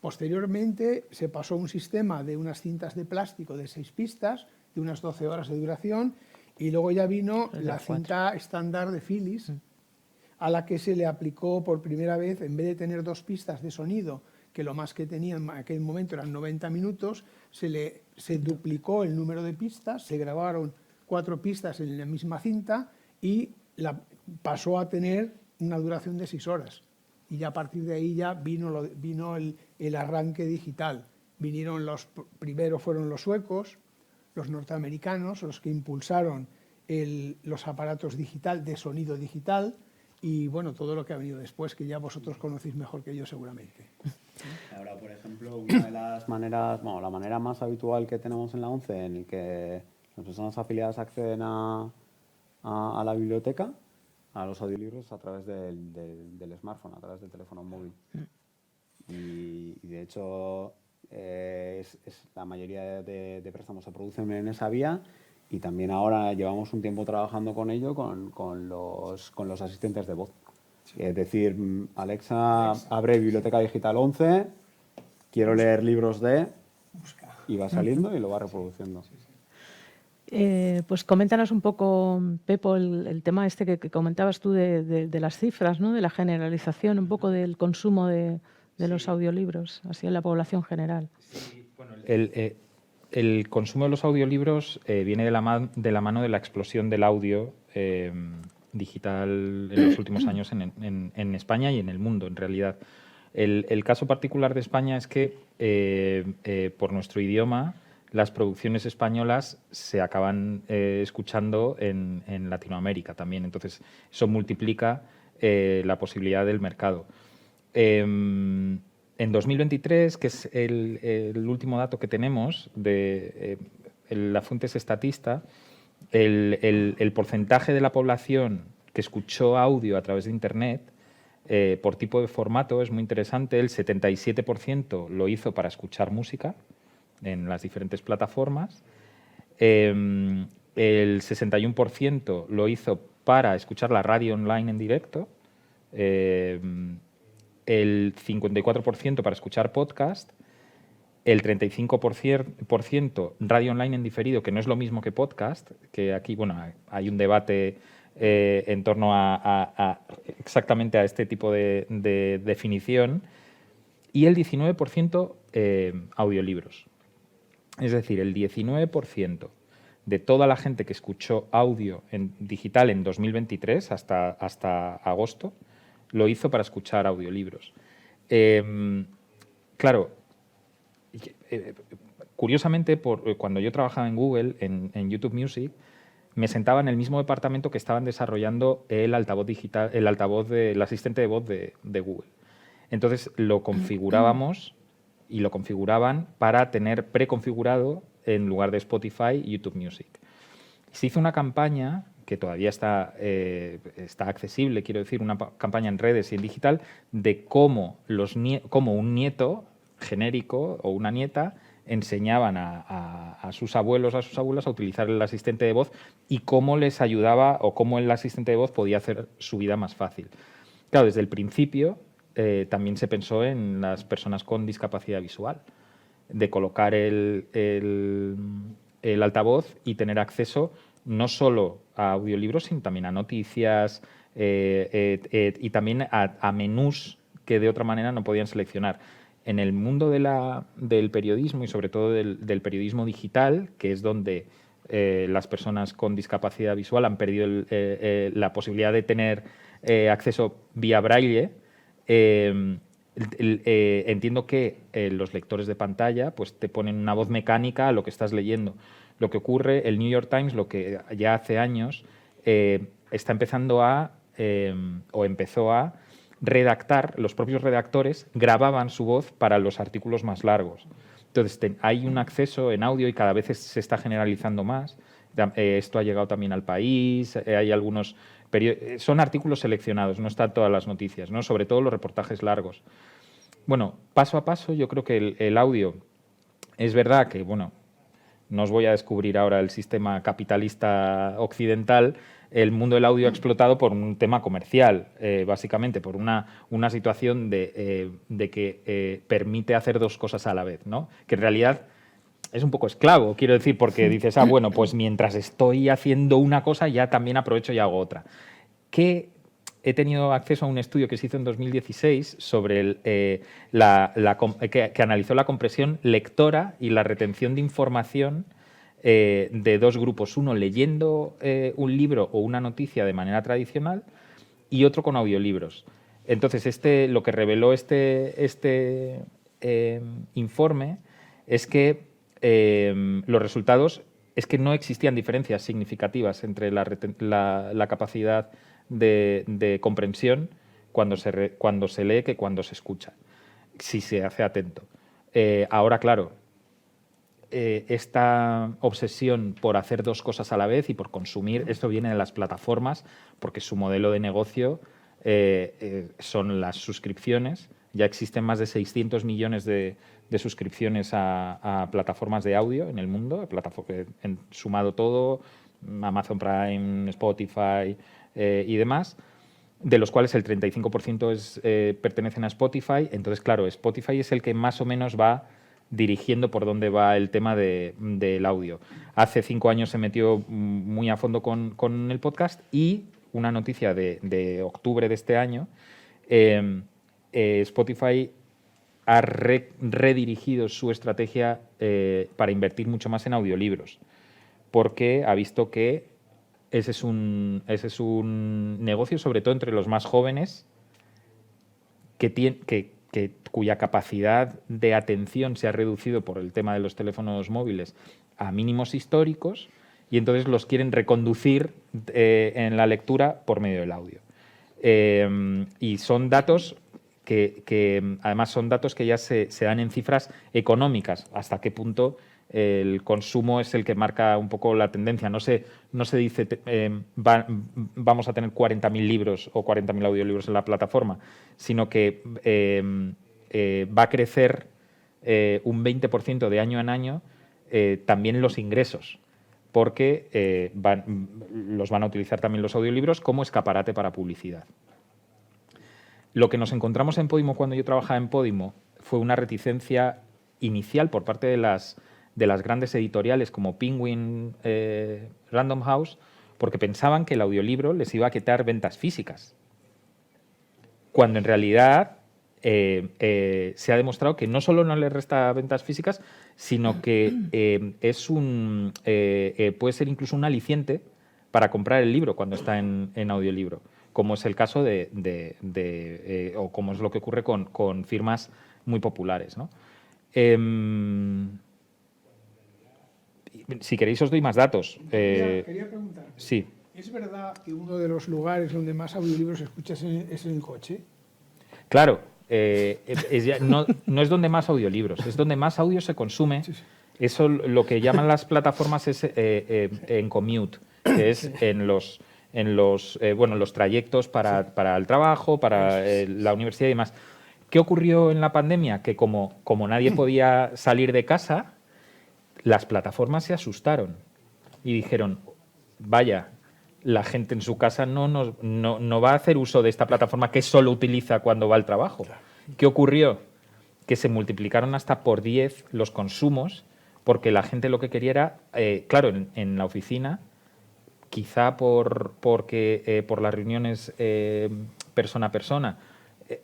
Posteriormente se pasó a un sistema de unas cintas de plástico de 6 pistas, de unas 12 horas de duración, y luego ya vino la cinta estándar de Philips, a la que se le aplicó por primera vez, en vez de tener 2 pistas de sonido, que lo más que tenía en aquel momento eran 90 minutos, se duplicó el número de pistas, se grabaron 4 pistas en la misma cinta y pasó a tener una duración de 6 horas. Y ya a partir de ahí ya vino el arranque digital. Primero fueron los suecos, los norteamericanos, los que impulsaron los aparatos de sonido digital, y bueno, todo lo que ha venido después, que ya vosotros conocéis mejor que yo seguramente. Ahora, por ejemplo, una de las maneras, bueno, la manera más habitual que tenemos en la ONCE en el que las personas afiliadas acceden a la biblioteca, a los audiolibros, a través del smartphone, a través del teléfono móvil. Y de hecho, la mayoría de préstamos se producen en esa vía. Y también ahora llevamos un tiempo trabajando con ello, con los asistentes de voz. Sí. Es decir, Alexa, abre Biblioteca Digital 11, quiero leer libros de... Y va saliendo y lo va reproduciendo. Sí, sí. Pues coméntanos un poco, Pepo, el tema este que comentabas tú de las cifras, ¿no? De la generalización, un poco del consumo de los audiolibros, así en la población general. Sí, bueno, el consumo de los audiolibros viene de la mano de la explosión del audio digital en los últimos años en España y en el mundo, en realidad. El caso particular de España es que, por nuestro idioma, las producciones españolas se acaban escuchando en Latinoamérica también. Entonces, eso multiplica la posibilidad del mercado. En 2023, que es el último dato que tenemos, la fuente es Statista, el porcentaje de la población que escuchó audio a través de Internet por tipo de formato es muy interesante. El 77% lo hizo para escuchar música en las diferentes plataformas. El 61% lo hizo para escuchar la radio online en directo. El 54% para escuchar podcast. El 35% radio online en diferido, que no es lo mismo que podcast, que aquí hay un debate en torno a exactamente a este tipo de definición, y el 19% audiolibros. Es decir, el 19% de toda la gente que escuchó audio en digital en 2023 hasta agosto lo hizo para escuchar audiolibros. Claro, curiosamente, cuando yo trabajaba en Google, en YouTube Music, me sentaba en el mismo departamento que estaban desarrollando el altavoz digital, el asistente de voz de Google. Entonces lo configurábamos y lo configuraban para tener preconfigurado en lugar de Spotify YouTube Music. Se hizo una campaña que todavía está accesible, quiero decir, una campaña en redes y en digital, de cómo un nieto genérico o una nieta enseñaban a sus abuelos, a sus abuelas a utilizar el asistente de voz y cómo les ayudaba o cómo el asistente de voz podía hacer su vida más fácil. Claro, desde el principio también se pensó en las personas con discapacidad visual, de colocar el altavoz y tener acceso no solo a audiolibros, sino también a noticias y también a menús que de otra manera no podían seleccionar. En el mundo del periodismo y sobre todo del periodismo digital, que es donde las personas con discapacidad visual han perdido la posibilidad de tener acceso vía braille, entiendo que los lectores de pantalla pues te ponen una voz mecánica a lo que estás leyendo. Lo que ocurre, el New York Times, lo que ya hace años, está empezando o empezó a redactar, los propios redactores grababan su voz para los artículos más largos. Entonces, hay un acceso en audio y cada vez se está generalizando más. Esto ha llegado también al País, hay algunos son artículos seleccionados, no están todas las noticias, ¿no? Sobre todo los reportajes largos. Bueno, paso a paso, yo creo que el audio, es verdad que, no os voy a descubrir ahora el sistema capitalista occidental. El mundo del audio ha explotado por un tema comercial, básicamente, por una situación de que permite hacer dos cosas a la vez, ¿no? Que en realidad es un poco esclavo, quiero decir, porque dices, bueno, pues mientras estoy haciendo una cosa ya también aprovecho y hago otra. Que he tenido acceso a un estudio que se hizo en 2016 sobre que analizó la compresión lectora y la retención de información de dos grupos, uno leyendo un libro o una noticia de manera tradicional y otro con audiolibros. Entonces, lo que reveló este informe es que los resultados es que no existían diferencias significativas entre la capacidad de comprensión cuando se lee que cuando se escucha, si se hace atento. Ahora, claro, esta obsesión por hacer dos cosas a la vez y por consumir, esto viene de las plataformas, porque su modelo de negocio son las suscripciones. Ya existen más de 600 millones de suscripciones a plataformas de audio en el mundo, sumado todo, Amazon Prime, Spotify y demás, de los cuales el 35% pertenecen a Spotify. Entonces, claro, Spotify es el que más o menos va dirigiendo por dónde va el tema del audio. Hace 5 años se metió muy a fondo con el podcast y una noticia de octubre de este año, Spotify ha redirigido su estrategia para invertir mucho más en audiolibros, porque ha visto que ese es un negocio, sobre todo entre los más jóvenes, cuya capacidad de atención se ha reducido por el tema de los teléfonos móviles a mínimos históricos, y entonces los quieren reconducir en la lectura por medio del audio. Y son datos que además son datos que ya se dan en cifras económicas, hasta qué punto el consumo es el que marca un poco la tendencia. No se dice vamos a tener 40.000 libros o 40.000 audiolibros en la plataforma, sino que va a crecer un 20% de año en año también los ingresos, porque los van a utilizar también los audiolibros como escaparate para publicidad. Lo que nos encontramos en Podimo cuando yo trabajaba en Podimo fue una reticencia inicial por parte de las grandes editoriales como Penguin, Random House, porque pensaban que el audiolibro les iba a quitar ventas físicas, cuando en realidad se ha demostrado que no solo no les resta ventas físicas, sino que puede ser incluso un aliciente para comprar el libro cuando está en audiolibro, como es el caso o como es lo que ocurre con firmas muy populares, ¿no? Si queréis os doy más datos. Quería preguntar. Sí. ¿Es verdad que uno de los lugares donde más audiolibros escuchas es en el coche? Claro. No es donde más audiolibros, es donde más audio se consume. Sí, sí. Eso lo que llaman las plataformas es en commute, que es en los trayectos para el trabajo, para la universidad y demás. ¿Qué ocurrió en la pandemia? Que como nadie podía salir de casa, las plataformas se asustaron y dijeron, vaya, la gente en su casa no va a hacer uso de esta plataforma que solo utiliza cuando va al trabajo. ¿Qué ocurrió? Que se multiplicaron hasta por 10 los consumos, porque la gente lo que quería era, claro, en la oficina, quizá por las reuniones persona a persona,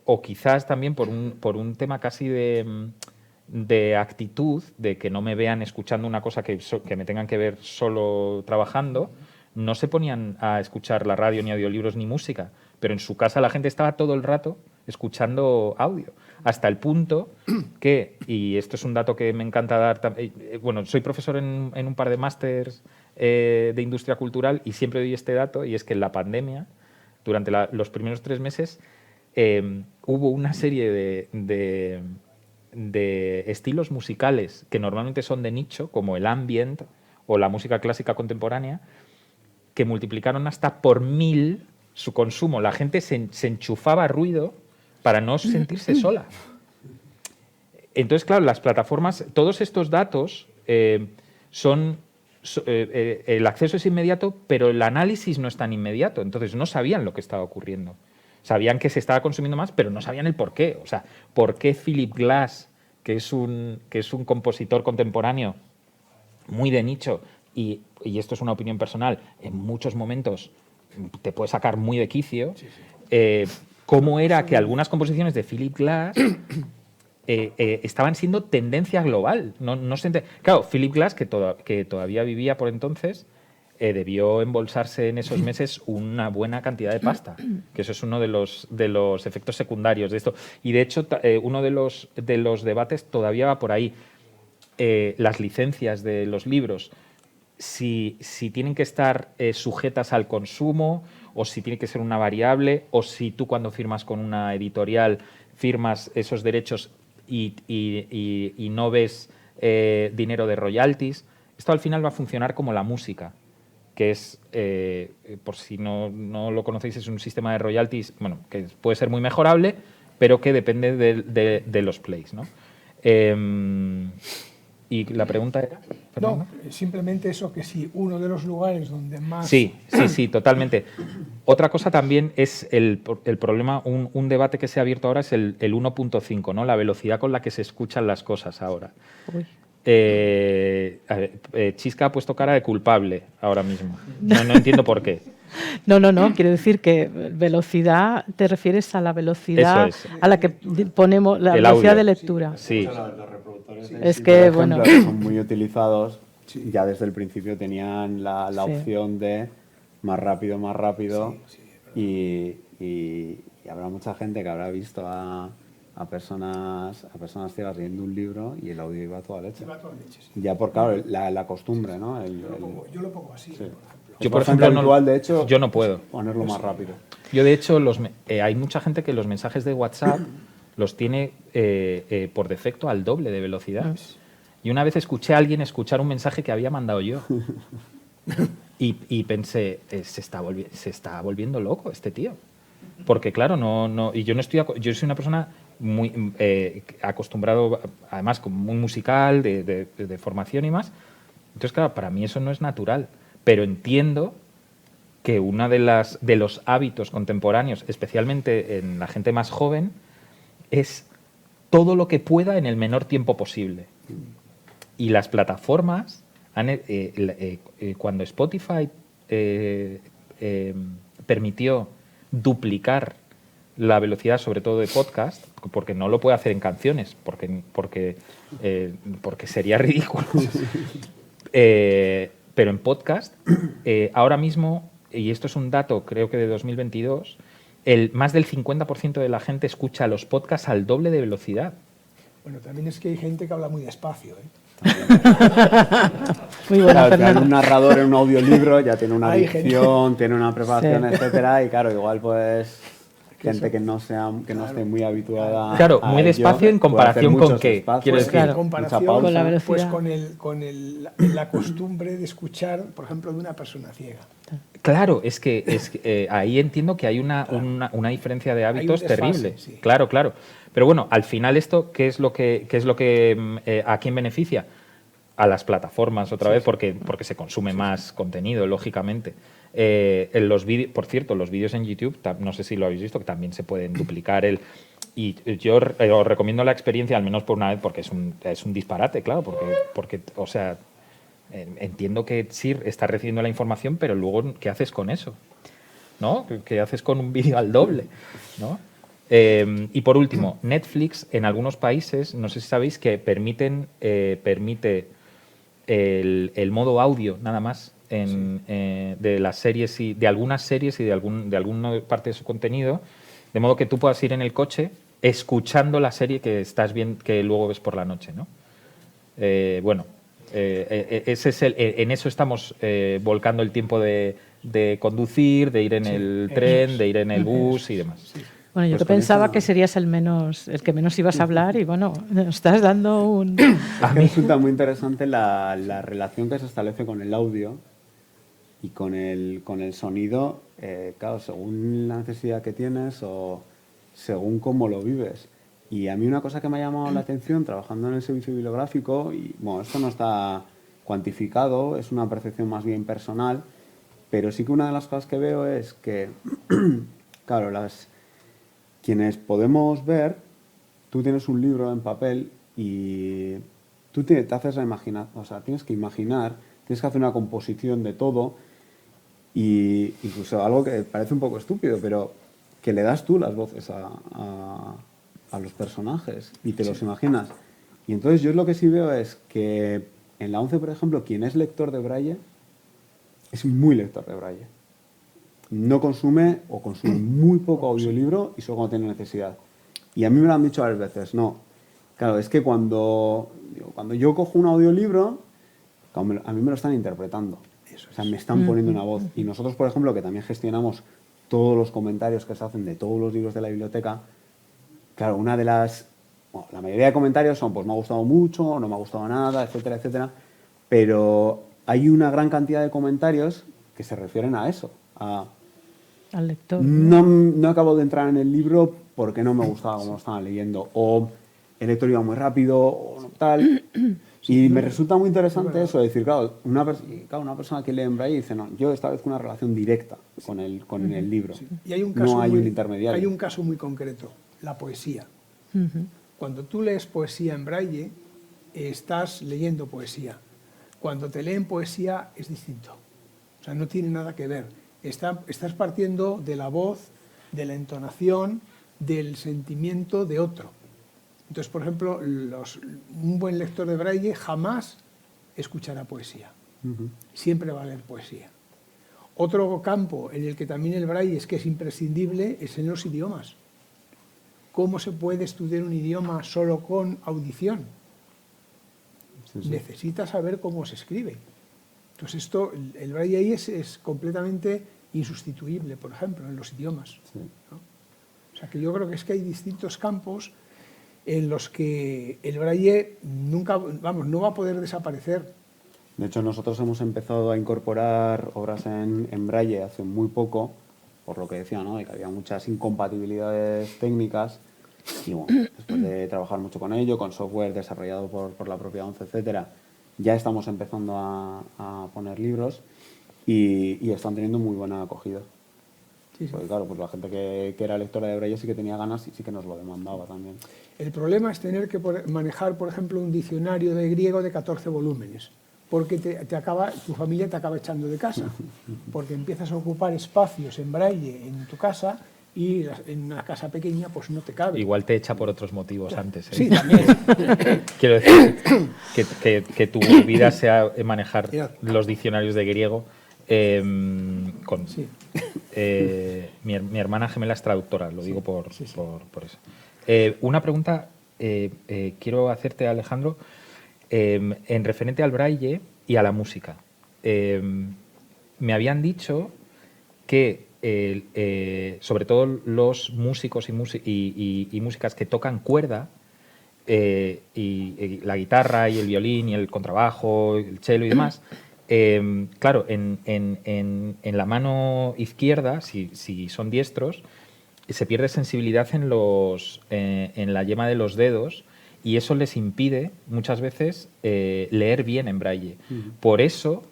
o quizás también por un tema casi de actitud, de que no me vean escuchando una cosa que me tengan que ver solo trabajando, no se ponían a escuchar la radio, ni audiolibros, ni música, pero en su casa la gente estaba todo el rato escuchando audio, hasta el punto que, y esto es un dato que me encanta dar, bueno, soy profesor en un par de másters de industria cultural y siempre doy este dato, y es que en la pandemia, durante los primeros 3 meses, hubo una serie de estilos musicales que normalmente son de nicho, como el ambient o la música clásica contemporánea, que multiplicaron hasta por 1000 su consumo. La gente se enchufaba ruido para no sentirse sola. Entonces, claro, las plataformas, todos estos datos el acceso es inmediato, pero el análisis no es tan inmediato. Entonces, no sabían lo que estaba ocurriendo. Sabían que se estaba consumiendo más, pero no sabían el por qué. O sea, ¿por qué Philip Glass, que es un compositor contemporáneo muy de nicho, y esto es una opinión personal, en muchos momentos te puede sacar muy de quicio, cómo era que algunas composiciones de Philip Glass estaban siendo tendencia global? Claro, Philip Glass, que todavía vivía por entonces, debió embolsarse en esos meses una buena cantidad de pasta, que eso es uno de los efectos secundarios de esto. Y de hecho, uno de los debates todavía va por ahí. Las licencias de los libros, si tienen que estar sujetas al consumo, o si tiene que ser una variable, o si tú cuando firmas con una editorial firmas esos derechos y no ves dinero de royalties. Esto al final va a funcionar como la música, que es, por si no lo conocéis, es un sistema de royalties, bueno, que puede ser muy mejorable, pero que depende de los plays, ¿no? ¿Y la pregunta era? ¿Fernando? No, simplemente eso, que si uno de los lugares donde más... Sí, totalmente. Otra cosa también es el problema, un debate que se ha abierto ahora es el 1.5, ¿no? La velocidad con la que se escuchan las cosas ahora. Uy. Chisca ha puesto cara de culpable ahora mismo. No entiendo por qué. No, quiero decir que velocidad, te refieres a la velocidad Eso es. a la que ponemos, la El velocidad audio. de lectura. Sí. Los reproductores de Es YouTube, que, por ejemplo, bueno. que son muy utilizados, ya desde el principio tenían la Sí. opción de más rápido, y habrá mucha gente que habrá visto a personas ciegas leyendo un libro y el audio iba a toda leche. Va a toda leche, sí. Ya por, claro, la costumbre, ¿no? Yo lo pongo así, Sí. por ejemplo. Yo, por bastante ejemplo, habitual, de hecho, yo no puedo. ponerlo más rápido. Yo, de hecho, hay mucha gente que los mensajes de WhatsApp los tiene por defecto al doble de velocidad. Y una vez escuché a alguien escuchar un mensaje que había mandado yo. Y pensé, se está volviendo loco este tío. Porque, claro, y yo no estoy. Yo soy una persona muy acostumbrado, además, muy musical, de formación y más. Entonces, claro, para mí eso no es natural. Pero entiendo que uno de los hábitos contemporáneos, especialmente en la gente más joven, es todo lo que pueda en el menor tiempo posible. Y las plataformas, cuando Spotify permitió duplicar la velocidad, sobre todo de podcast, porque no lo puede hacer en canciones, porque sería ridículo. Pero en podcast, ahora mismo, y esto es un dato creo que de 2022, más del 50% de la gente escucha los podcasts al doble de velocidad. Bueno, también es que hay gente que habla muy despacio, ¿eh? Muy buena, Claro, Fernando. un narrador en un audiolibro ya tiene una Hay dicción, tiene una preparación, Sí. etcétera, y claro, igual pues gente que no esté muy habituada Claro, a muy ello, despacio en puede comparación hacer con muchos qué, espacios, quiero Pues decir. en mucha comparación pausa. Con la velocidad. pues la costumbre de escuchar, por ejemplo, de una persona ciega. Claro, es que ahí entiendo que hay una diferencia de hábitos desfase, terrible. sí. Claro. Pero bueno, al final esto, ¿qué es lo que a quién beneficia? A las plataformas otra vez, porque se consume más contenido, lógicamente. En los vídeos, por cierto, los vídeos en YouTube, no sé si lo habéis visto, que también se pueden duplicar y yo os recomiendo la experiencia al menos por una vez, porque es un disparate, claro, porque o sea, entiendo que sí estás recibiendo la información, pero luego, ¿qué haces con eso? ¿No? ¿Qué haces con un vídeo al doble? ¿No? Y por último, Netflix en algunos países, no sé si sabéis, que permite el modo audio nada más de las series y de algunas series y de alguna parte de su contenido, de modo que tú puedas ir en el coche escuchando la serie que estás viendo, que luego ves por la noche, ¿no? Ese es en eso estamos volcando el tiempo de conducir, de ir en el tren, de ir en el bus y demás. Bueno, yo Pues que con pensaba esta- que serías el que menos ibas a hablar y bueno, nos estás dando un... Es que resulta muy interesante la relación que se establece con el audio y con el sonido, claro, según la necesidad que tienes o según cómo lo vives. Y a mí una cosa que me ha llamado la atención trabajando en el servicio bibliográfico, y bueno, esto no está cuantificado, es una percepción más bien personal, pero sí que una de las cosas que veo es que, claro, quienes podemos ver, tú tienes un libro en papel y tú te haces la imaginación, o sea, tienes que imaginar, tienes que hacer una composición de todo y incluso algo que parece un poco estúpido, pero que le das tú las voces a los personajes y te los imaginas. Y entonces yo lo que sí veo es que en la ONCE, por ejemplo, quien es lector de Braille es muy lector de Braille. No consume o consume muy poco audiolibro y solo cuando tiene necesidad. Y a mí me lo han dicho varias veces, no. Claro, es que cuando yo cojo un audiolibro, a mí me lo están interpretando. O sea, me están poniendo una voz. Y nosotros, por ejemplo, que también gestionamos todos los comentarios que se hacen de todos los libros de la biblioteca, claro, la mayoría de comentarios son, pues me ha gustado mucho, no me ha gustado nada, etcétera, etcétera. Pero hay una gran cantidad de comentarios que se refieren a eso, al lector. no acabo de entrar en el libro porque no me gustaba cómo lo estaban leyendo, o el lector iba muy rápido, o tal. Y me resulta muy interesante eso, de decir, claro, una persona que lee en Braille dice, no, yo establezco una relación directa con el libro. Y hay un caso no hay un intermediario. Hay un caso muy concreto, la poesía. Cuando tú lees poesía en Braille, estás leyendo poesía. Cuando te leen poesía es distinto. O sea, no tiene nada que ver. estás partiendo de la voz, de la entonación, del sentimiento de otro. Entonces, por ejemplo, un buen lector de Braille jamás escuchará poesía. Siempre va a leer poesía. Otro campo en el que también el Braille es imprescindible es en los idiomas. ¿Cómo se puede estudiar un idioma solo con audición? Sí. Necesitas saber cómo se escribe. Entonces el Braille ahí es completamente insustituible, por ejemplo, en los idiomas. Sí. ¿No? O sea que yo creo que hay distintos campos en los que el Braille no va a poder desaparecer. De hecho, nosotros hemos empezado a incorporar obras en Braille hace muy poco, por lo que decía, ¿no? De que había muchas incompatibilidades técnicas. Y bueno, después de trabajar mucho con ello, con software desarrollado por la propia ONCE, etcétera, ya estamos empezando a poner libros y están teniendo muy buena acogida. Sí, sí. Porque claro, pues la gente que era lectora de Braille sí que tenía ganas y sí que nos lo demandaba también. El problema es tener que manejar, por ejemplo, un diccionario de griego de 14 volúmenes, porque tu familia te acaba echando de casa, porque empiezas a ocupar espacios en Braille en tu casa y en una casa pequeña pues no te cabe. Igual te echa por otros motivos antes. ¿eh? Sí, también. Quiero decir que tu vida sea manejar Mira. los diccionarios de griego. Sí. Mi hermana gemela es traductora, lo digo por eso. Una pregunta quiero hacerte, Alejandro, en referente al Braille y a la música. Me habían dicho que sobre todo los músicos y músicas que tocan cuerda, y la guitarra y el violín y el contrabajo, el cello y demás, claro, en la mano izquierda, si son diestros, se pierde sensibilidad en la yema de los dedos y eso les impide muchas veces leer bien en Braille. Por eso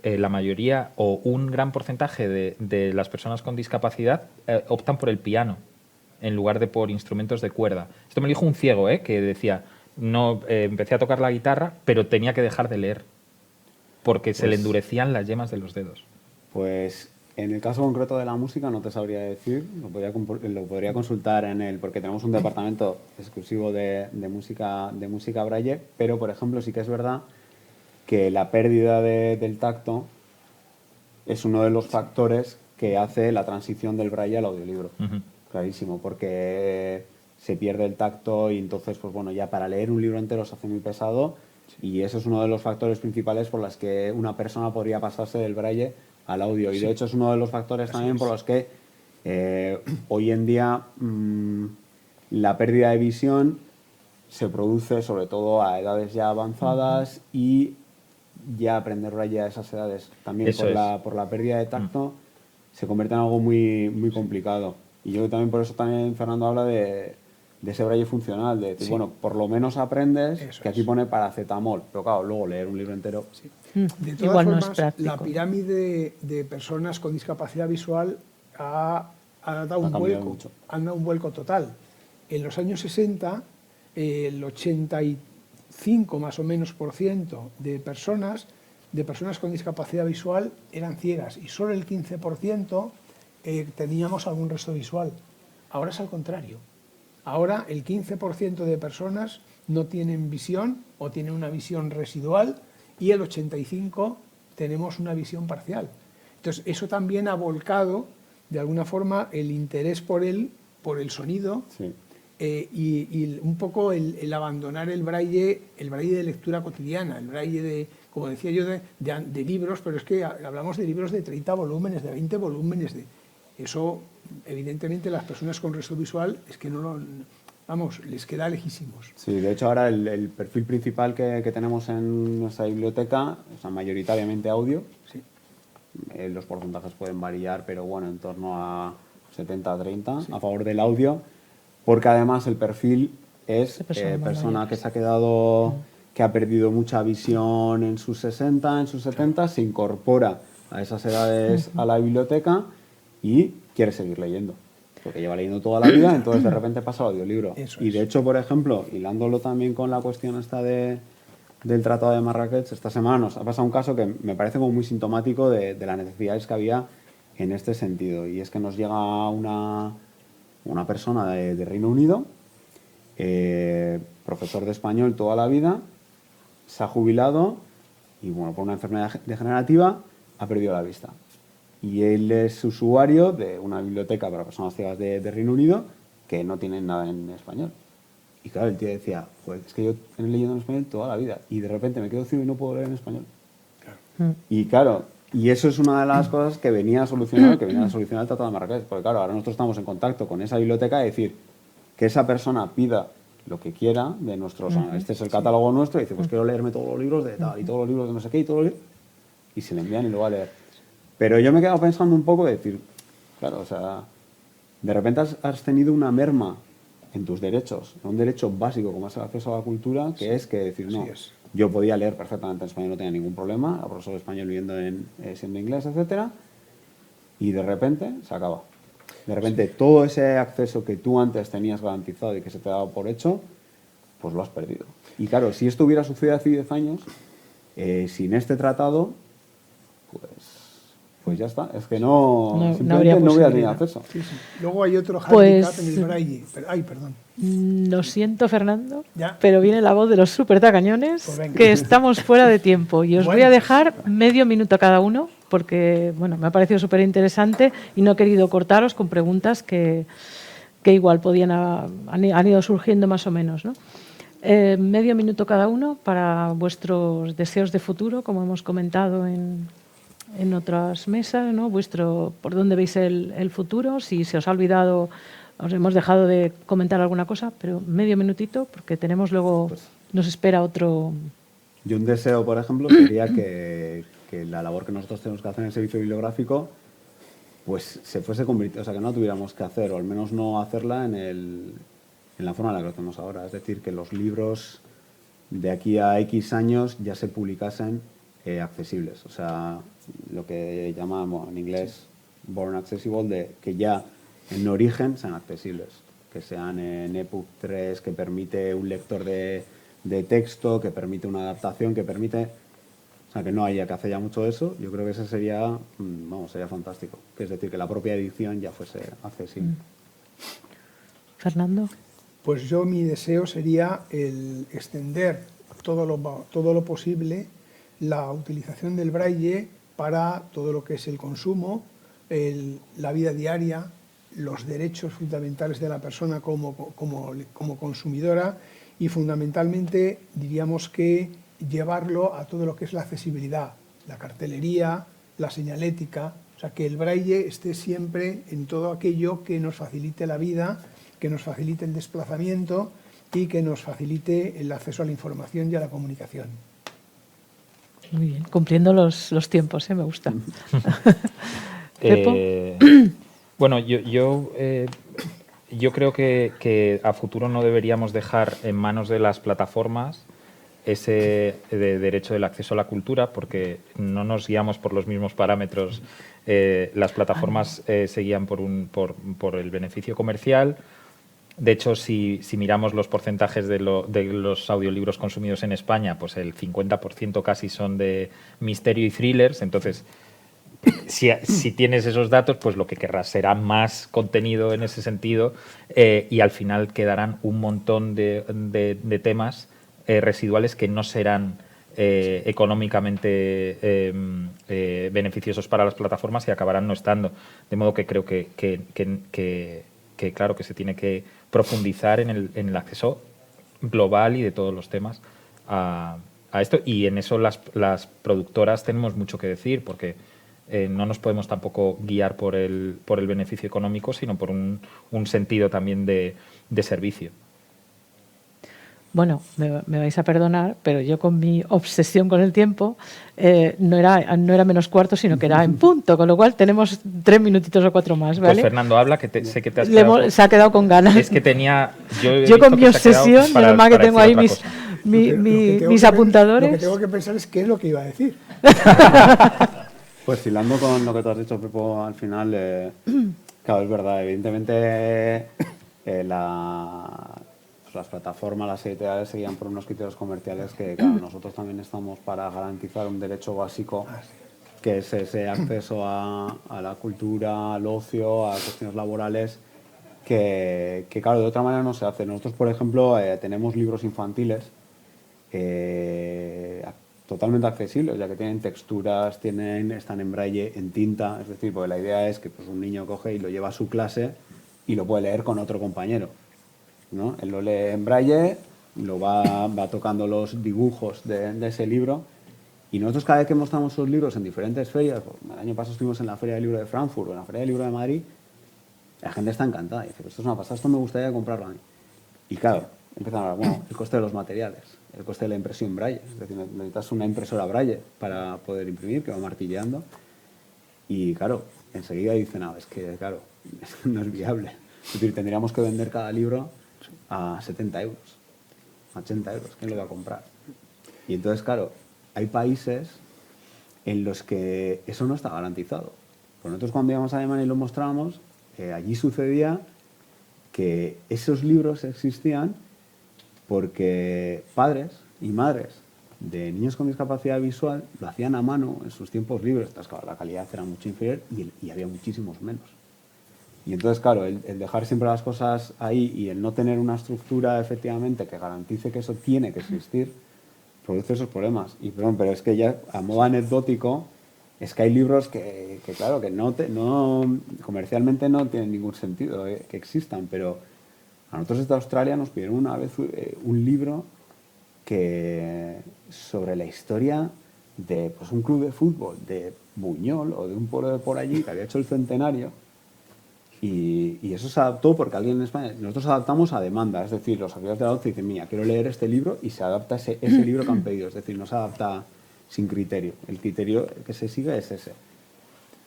la mayoría o un gran porcentaje de las personas con discapacidad optan por el piano en lugar de por instrumentos de cuerda. Esto me lo dijo un ciego, que decía, empecé a tocar la guitarra, pero tenía que dejar de leer porque se le endurecían las yemas de los dedos. Pues en el caso concreto de la música no te sabría decir, lo podría consultar porque tenemos un departamento exclusivo de música Braille, pero por ejemplo sí que es verdad que la pérdida del tacto es uno de los factores que hace la transición del Braille al audiolibro. Clarísimo, porque se pierde el tacto y entonces, pues bueno, ya para leer un libro entero se hace muy pesado y eso es uno de los factores principales por los que una persona podría pasarse del Braille al audio. Y de hecho es uno de los factores también por los que hoy en día la pérdida de visión se produce sobre todo a edades ya avanzadas y ya aprender Braille a esas edades también por la pérdida de tacto se convierte en algo muy, muy complicado. Y yo también por eso también Fernando habla de ese Braille funcional, de decir, bueno, por lo menos aprendes, eso que aquí pone paracetamol, pero claro, luego leer un libro entero. Sí. De todas Igual formas, no es práctico. la pirámide de personas con discapacidad visual ha dado un vuelco, mucho. Han dado un vuelco total. En los años 60, el 85 más o menos % de personas con discapacidad visual eran ciegas y solo el 15% teníamos algún resto visual. Ahora es al contrario. Ahora el 15% de personas no tienen visión o tienen una visión residual y el 85% tenemos una visión parcial. Entonces eso también ha volcado de alguna forma el interés por el sonido y un poco el abandonar el braille de lectura cotidiana, el braille de, como decía yo, de libros, pero es que hablamos de libros de 30 volúmenes, de 20 volúmenes, eso, evidentemente, las personas con resto visual es que les queda lejísimos. Sí, de hecho ahora el perfil principal que tenemos en nuestra biblioteca es mayoritariamente audio. Sí. Los porcentajes pueden variar, pero bueno, en torno a 70-30 a favor del audio, porque además el perfil es persona que se ha quedado, que ha perdido mucha visión en sus 60, en sus 70, se incorpora a esas edades a la biblioteca y quiere seguir leyendo, porque lleva leyendo toda la vida, entonces de repente pasa al audiolibro. Y de hecho, por ejemplo, hilándolo también con la cuestión esta del Tratado de Marrakech, esta semana nos ha pasado un caso que me parece como muy sintomático de las necesidades que había en este sentido. Y es que nos llega una persona de Reino Unido, profesor de español toda la vida, se ha jubilado y, bueno, por una enfermedad degenerativa ha perdido la vista. Y él es usuario de una biblioteca para personas ciegas de Reino Unido que no tienen nada en español. Y claro, el tío decía, pues es que yo he leído en español toda la vida y de repente me quedo ciego y no puedo leer en español. Y claro, y eso es una de las cosas que venía a solucionar el Tratado de Marrakech. Porque claro, ahora nosotros estamos en contacto con esa biblioteca y decir que esa persona pida lo que quiera de nuestros... Este es el catálogo nuestro y dice, pues quiero leerme todos los libros de tal y todos los libros de no sé qué y todos los libros... Y se le envían y lo va a leer. Pero yo me he quedado pensando un poco de decir, claro, o sea, de repente has tenido una merma en tus derechos, un derecho básico como es el acceso a la cultura, que es que decir, no, yo podía leer perfectamente en español, no tenía ningún problema, era profesor de español viviendo siendo inglés, etcétera, y de repente se acaba. De repente todo ese acceso que tú antes tenías garantizado y que se te daba por hecho, pues lo has perdido. Y claro, si esto hubiera sucedido hace 10 años, sin este tratado, pues ya está. Es que no habría no hubiera tenido posibilidad. acceso. Sí, sí. Luego hay otro Pues- handicap en el braille. Ay, perdón. Lo siento, Fernando, Ya. pero viene la voz de los super tacañones, Pues venga. que estamos fuera de tiempo. Y os voy a Bueno. dejar medio minuto a cada uno, porque bueno, me ha parecido súper interesante y no he querido cortaros con preguntas que igual han ido surgiendo más o menos, ¿no? Medio minuto cada uno para vuestros deseos de futuro, como hemos comentado en otras mesas, ¿no? Por dónde veis el futuro, si se os ha olvidado, os hemos dejado de comentar alguna cosa, pero medio minutito, porque tenemos luego, nos espera otro... Yo un deseo, por ejemplo, sería que la labor que nosotros tenemos que hacer en el servicio bibliográfico pues se fuese convirtiendo, o sea, que no la tuviéramos que hacer, o al menos no hacerla en la forma en la que lo hacemos ahora. Es decir, que los libros de aquí a X años ya se publicasen accesibles. O sea, lo que llamamos en inglés born accessible, de que ya en origen sean accesibles. Que sean en EPUB 3, que permite un lector de texto, que permite una adaptación, que permite... O sea, que no haya que hacer ya mucho eso. Yo creo que ese sería, sería fantástico. Que es decir, que la propia edición ya fuese accesible. Fernando. Pues yo mi deseo sería el extender todo lo posible la utilización del braille para todo lo que es el consumo, la vida diaria, los derechos fundamentales de la persona como consumidora y fundamentalmente diríamos que llevarlo a todo lo que es la accesibilidad, la cartelería, la señalética, o sea que el braille esté siempre en todo aquello que nos facilite la vida, que nos facilite el desplazamiento y que nos facilite el acceso a la información y a la comunicación. Muy bien, cumpliendo los tiempos, me gusta. Pepo. Bueno, yo creo que a futuro no deberíamos dejar en manos de las plataformas ese derecho del acceso a la cultura, porque no nos guiamos por los mismos parámetros. Las plataformas se guían por el beneficio comercial. De hecho, si miramos los porcentajes de los audiolibros consumidos en España, pues el 50% casi son de misterio y thrillers. Entonces, si tienes esos datos, pues lo que querrás será más contenido en ese sentido, y al final quedarán un montón de temas residuales que no serán económicamente beneficiosos para las plataformas y acabarán no estando. De modo que creo que claro, que se tiene que profundizar en el acceso global y de todos los temas a esto. Y en eso las productoras tenemos mucho que decir, porque no nos podemos tampoco guiar por el beneficio económico, sino por un sentido también de servicio. Bueno, me vais a perdonar, pero yo con mi obsesión con el tiempo no era menos cuarto, sino que era en punto, con lo cual tenemos 3 minutitos o 4 más, ¿vale? Pues Fernando, habla, que sé que te has quedado... Se ha quedado con ganas. Es que tenía... Yo con mi obsesión, menos mal que tengo ahí mis apuntadores. Lo que tengo que pensar es qué es lo que iba a decir. Pues hilando con lo que tú has dicho, Pepo, al final, claro, es verdad, evidentemente las plataformas, las editoriales se guían por unos criterios comerciales que, claro, nosotros también estamos para garantizar un derecho básico que es ese acceso a la cultura, al ocio, a cuestiones laborales, que claro, de otra manera no se hace. Nosotros, por ejemplo, tenemos libros infantiles totalmente accesibles, ya que tienen texturas, están en braille, en tinta, es decir, porque la idea es que pues, un niño coge y lo lleva a su clase y lo puede leer con otro compañero, ¿no? Él lo lee en braille, lo va tocando los dibujos de ese libro, y nosotros cada vez que mostramos esos libros en diferentes ferias, pues, el año pasado estuvimos en la Feria del Libro de Frankfurt o en la Feria del Libro de Madrid, la gente está encantada, dice, esto es una pasada, esto me gustaría comprarlo a mí. Y claro, empiezan a hablar, bueno, el coste de los materiales, el coste de la impresión braille, es decir, necesitas una impresora braille para poder imprimir, que va martilleando, y claro, enseguida dicen, no, es que claro, esto no es viable. Es decir, tendríamos que vender cada libro a 70 euros, a 80 euros, ¿quién lo va a comprar? Y entonces, claro, hay países en los que eso no está garantizado. Pues nosotros cuando íbamos a Alemania y lo mostrábamos, allí sucedía que esos libros existían porque padres y madres de niños con discapacidad visual lo hacían a mano en sus tiempos libres. Entonces, claro, la calidad era mucho inferior y había muchísimos menos. Y entonces, claro, el dejar siempre las cosas ahí y el no tener una estructura efectivamente que garantice que eso tiene que existir, produce esos problemas. Y perdón, pero es que ya a modo anecdótico, es que hay libros que claro, que no comercialmente no tienen ningún sentido que existan, pero a nosotros desde Australia nos pidieron una vez un libro sobre la historia de pues, un club de fútbol de Buñol o de un pueblo de por allí que había hecho el centenario. Y eso se adaptó porque alguien en España... Nosotros adaptamos a demanda, es decir, los afiliados de la ONCE dicen, mira, quiero leer este libro y se adapta ese libro que han pedido. Es decir, no se adapta sin criterio. El criterio que se sigue es ese.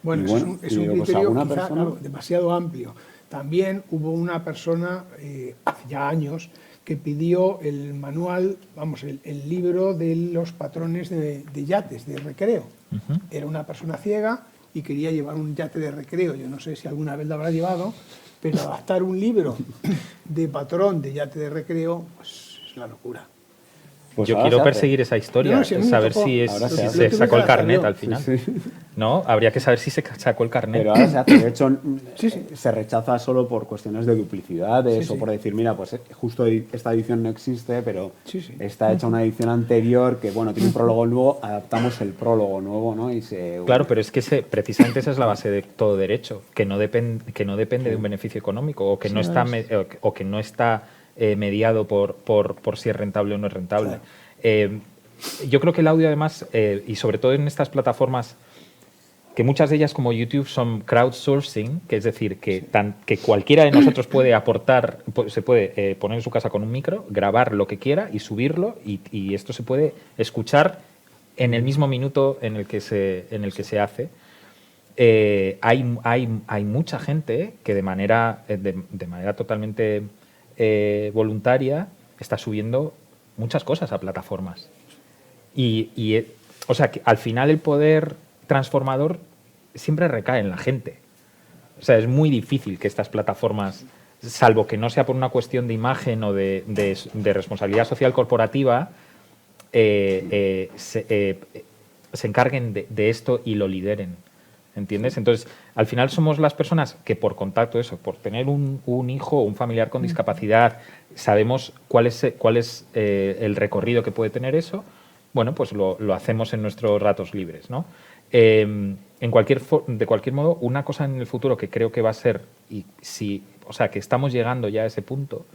Bueno, es un criterio quizá, claro, demasiado amplio. También hubo una persona, hace ya años, que pidió el manual, vamos, el libro de los patrones de yates, de recreo. Era una persona ciega y quería llevar un yate de recreo. Yo no sé si alguna vez lo habrá llevado, pero adaptar un libro de patrón de yate de recreo, pues es la locura. Pues yo quiero perseguir esa historia, saber si se sacó el carnet al final. Sí. ¿No? Habría que saber si se sacó el carnet. Pero ahora se hace. De hecho, se rechaza solo por cuestiones de duplicidades o por decir, mira, pues justo esta edición no existe, pero está hecha una edición anterior que, bueno, tiene un prólogo nuevo, adaptamos el prólogo nuevo, ¿no? Claro, pero es que precisamente esa es la base de todo derecho, que no depende de un beneficio económico o que no está mediado por si es rentable o no es rentable. Claro. Yo creo que el audio, además, y sobre todo en estas plataformas, que muchas de ellas como YouTube son crowdsourcing, que es decir, que cualquiera de nosotros puede aportar, se puede poner en su casa con un micro, grabar lo que quiera y subirlo, y esto se puede escuchar en el mismo minuto en el que se hace. Hay mucha gente que de manera totalmente voluntaria está subiendo muchas cosas a plataformas o sea que al final el poder transformador siempre recae en la gente. O sea, es muy difícil que estas plataformas, salvo que no sea por una cuestión de imagen o de responsabilidad social corporativa, se encarguen de esto y lo lideren. ¿Entiendes? Entonces, al final somos las personas que por contacto, por tener un hijo o un familiar con discapacidad, sabemos cuál es el recorrido que puede tener eso, bueno, pues lo hacemos en nuestros ratos libres, ¿no? De cualquier modo, una cosa en el futuro que creo que va a ser, que estamos llegando ya a ese punto,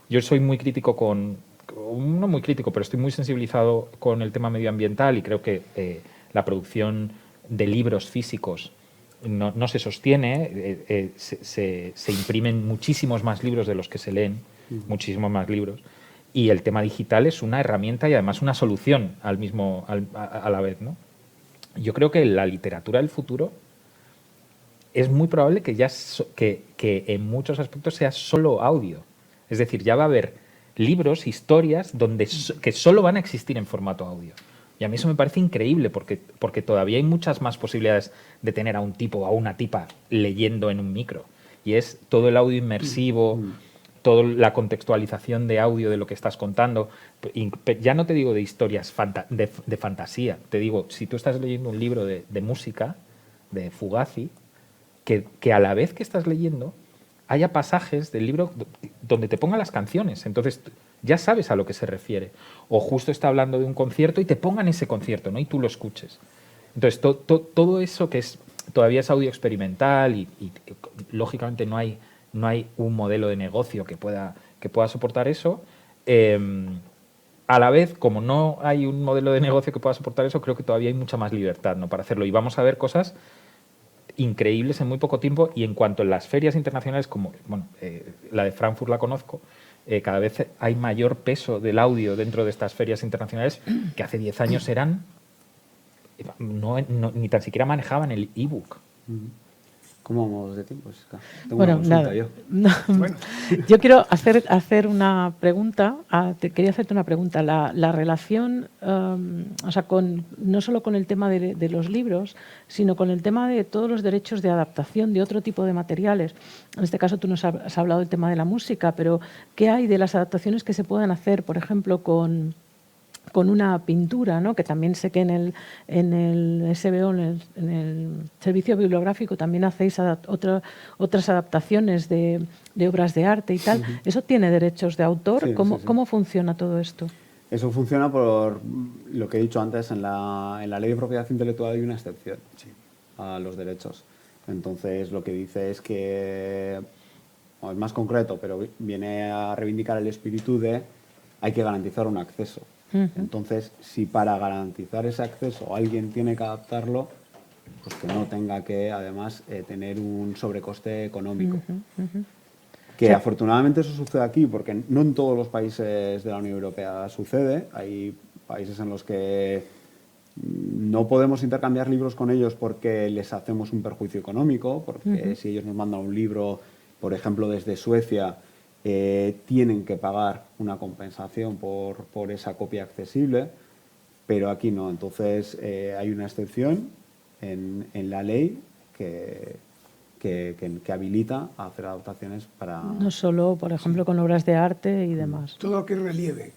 yo soy muy crítico no muy crítico, pero estoy muy sensibilizado con el tema medioambiental y creo que la producción de libros físicos no se sostiene, se imprimen muchísimos más libros de los que se leen, muchísimos más libros, y el tema digital es una herramienta y además una solución a la vez, ¿no? Yo creo que la literatura del futuro es muy probable que en muchos aspectos sea solo audio, es decir, ya va a haber libros, historias que solo van a existir en formato audio. Y a mí eso me parece increíble porque todavía hay muchas más posibilidades de tener a un tipo o a una tipa leyendo en un micro. Y es todo el audio inmersivo, toda la contextualización de audio de lo que estás contando. Ya no te digo de historias de fantasía, te digo, si tú estás leyendo un libro de música, de Fugazi, que a la vez que estás leyendo haya pasajes del libro donde te pongan las canciones, entonces ya sabes a lo que se refiere. O justo está hablando de un concierto y te pongan ese concierto, ¿no? Y tú lo escuches. Entonces, todo eso que todavía es audio experimental y lógicamente no hay un modelo de negocio que pueda soportar eso. A la vez, como no hay un modelo de negocio que pueda soportar eso, creo que todavía hay mucha más libertad, ¿no?, para hacerlo. Y vamos a ver cosas increíbles en muy poco tiempo. Y en cuanto a las ferias internacionales, como la de Frankfurt la conozco, cada vez hay mayor peso del audio dentro de estas ferias internacionales que hace 10 años eran... ni tan siquiera manejaban el ebook. ¿Cómo vamos de tiempo? Tengo Bueno, una consulta nada. yo. Bueno. Yo quiero hacer una pregunta. Quería hacerte una pregunta. La relación, o sea, no solo con el tema de los libros, sino con el tema de todos los derechos de adaptación de otro tipo de materiales. En este caso tú nos has hablado del tema de la música, pero ¿qué hay de las adaptaciones que se puedan hacer, por ejemplo, con una pintura, ¿no? Que también sé que en el SBO, en el servicio bibliográfico, también hacéis otras adaptaciones de obras de arte y tal. ¿Eso tiene derechos de autor? Sí, ¿Cómo, sí, sí. ¿Cómo funciona todo esto? Eso funciona por lo que he dicho antes, en la ley de propiedad intelectual hay una excepción a los derechos. Entonces, lo que dice es que, es más concreto, pero viene a reivindicar el espíritu de hay que garantizar un acceso. Entonces, si para garantizar ese acceso alguien tiene que adaptarlo, pues que no tenga que, además, tener un sobrecoste económico. Que afortunadamente eso sucede aquí, porque no en todos los países de la Unión Europea sucede. Hay países en los que no podemos intercambiar libros con ellos porque les hacemos un perjuicio económico, porque si ellos nos mandan un libro, por ejemplo, desde Suecia, tienen que pagar una compensación por esa copia accesible, pero aquí no. Entonces hay una excepción en la ley que habilita a hacer adaptaciones para... No solo, por ejemplo, con obras de arte y demás. Todo lo que es relieve,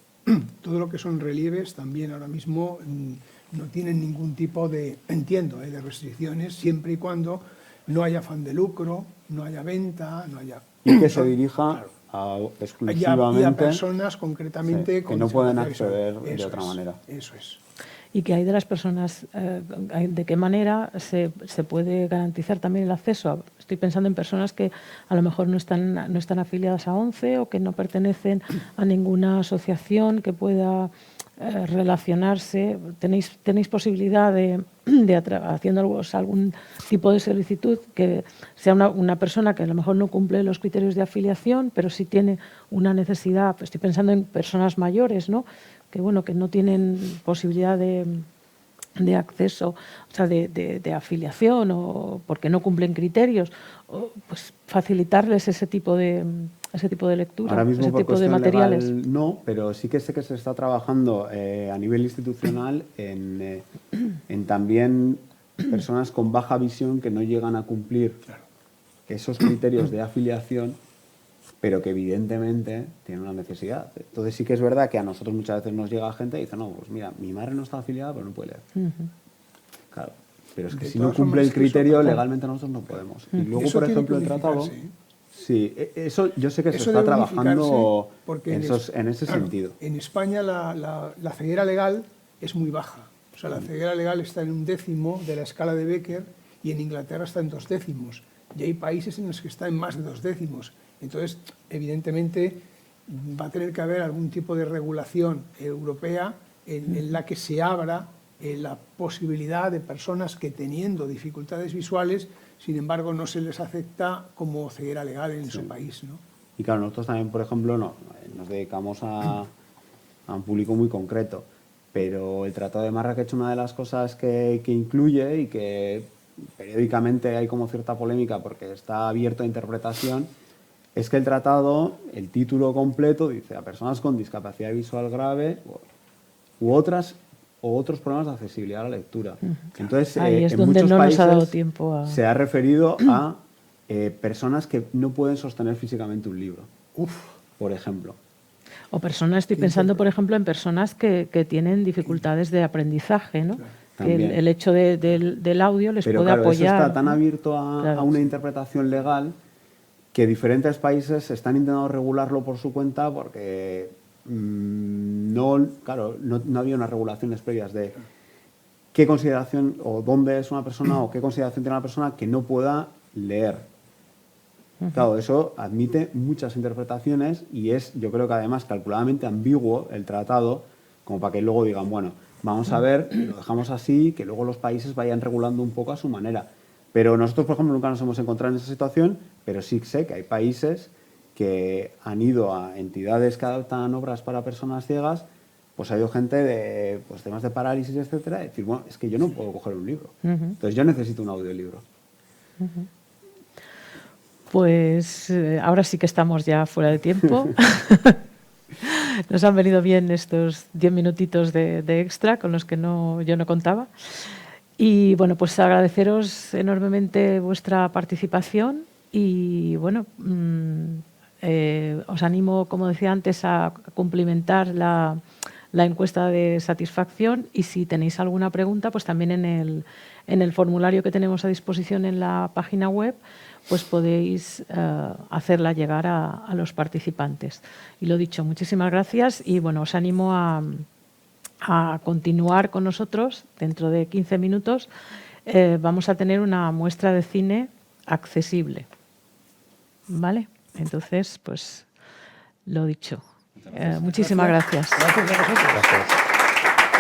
todo lo que son relieves también ahora mismo no tienen ningún tipo de, de restricciones, siempre y cuando no haya afán de lucro, no haya venta, no haya... Y que se dirija exclusivamente... Y a personas concretamente... que no pueden acceder de eso otra manera. Eso es. ¿Y qué hay de las personas? ¿De qué manera se puede garantizar también el acceso? Estoy pensando en personas que a lo mejor no están afiliadas a ONCE o que no pertenecen a ninguna asociación que pueda relacionarse. ¿Tenéis posibilidad haciendo algún tipo de solicitud que sea una persona que a lo mejor no cumple los criterios de afiliación, pero sí tiene una necesidad? Pues estoy pensando en personas mayores, ¿no? Que no tienen posibilidad de acceso, o sea, de afiliación, o porque no cumplen criterios, pues facilitarles ese tipo de lectura, Ahora mismo, ese por tipo de cuestión materiales. legal, no, pero sí que sé que se está trabajando a nivel institucional en también personas con baja visión que no llegan a cumplir esos criterios de afiliación, pero que evidentemente tienen una necesidad. Entonces sí que es verdad que a nosotros muchas veces nos llega gente y dice, no, pues mira, mi madre no está afiliada, pero no puede leer. Claro, pero es que si no cumple el criterio, legalmente nosotros no podemos. Y luego, por ejemplo, el tratado... Sí, eso yo sé que se está trabajando en ese sentido. En España la ceguera legal es muy baja. O sea, la ceguera legal está en 1/10 de la escala de Becker y en Inglaterra está en 2/10. Y hay países en los que está en más de 2/10. Entonces, evidentemente, va a tener que haber algún tipo de regulación europea en la que se abra la posibilidad de personas que teniendo dificultades visuales, sin embargo, no se les acepta como ceguera legal en su país, ¿no? Y claro, nosotros también, por ejemplo, nos dedicamos a un público muy concreto, pero el Tratado de Marrakech, una de las cosas que incluye y que periódicamente hay como cierta polémica porque está abierto a interpretación, es que el tratado, el título completo, dice a personas con discapacidad visual grave u otros problemas de accesibilidad a la lectura. Entonces, ahí es en donde muchos no países nos ha dado tiempo a... se ha referido a personas que no pueden sostener físicamente un libro. por ejemplo. O personas, estoy pensando, por ejemplo, en personas que tienen dificultades de aprendizaje, ¿no? Que También. el hecho del audio les Pero puede claro, apoyar. eso está tan ¿no? abierto a Claro, una sí. interpretación legal que diferentes países están intentando regularlo por su cuenta porque no había unas regulaciones previas de qué consideración o dónde es una persona o qué consideración tiene una persona que no pueda leer. Claro, eso admite muchas interpretaciones y es, yo creo que además, calculadamente ambiguo el tratado, como para que luego digan, bueno, vamos a ver, lo dejamos así, que luego los países vayan regulando un poco a su manera. Pero nosotros, por ejemplo, nunca nos hemos encontrado en esa situación, pero sí sé que hay países que han ido a entidades que adaptan obras para personas ciegas, pues ha ido gente de pues, temas de parálisis, etcétera, y decir, bueno, es que yo no puedo coger un libro. Entonces yo necesito un audiolibro. Pues ahora sí que estamos ya fuera de tiempo. Nos han venido bien estos 10 minutitos de extra con los que yo no contaba. Y bueno, pues agradeceros enormemente vuestra participación y bueno, os animo, como decía antes, a cumplimentar la encuesta de satisfacción y si tenéis alguna pregunta, pues también en el formulario que tenemos a disposición en la página web, pues podéis hacerla llegar a los participantes. Y lo dicho, muchísimas gracias y bueno, os animo a continuar con nosotros. Dentro de 15 minutos vamos a tener una muestra de cine accesible. ¿Vale? Entonces, pues lo dicho. Muchísimas gracias. Gracias a vosotros. Gracias.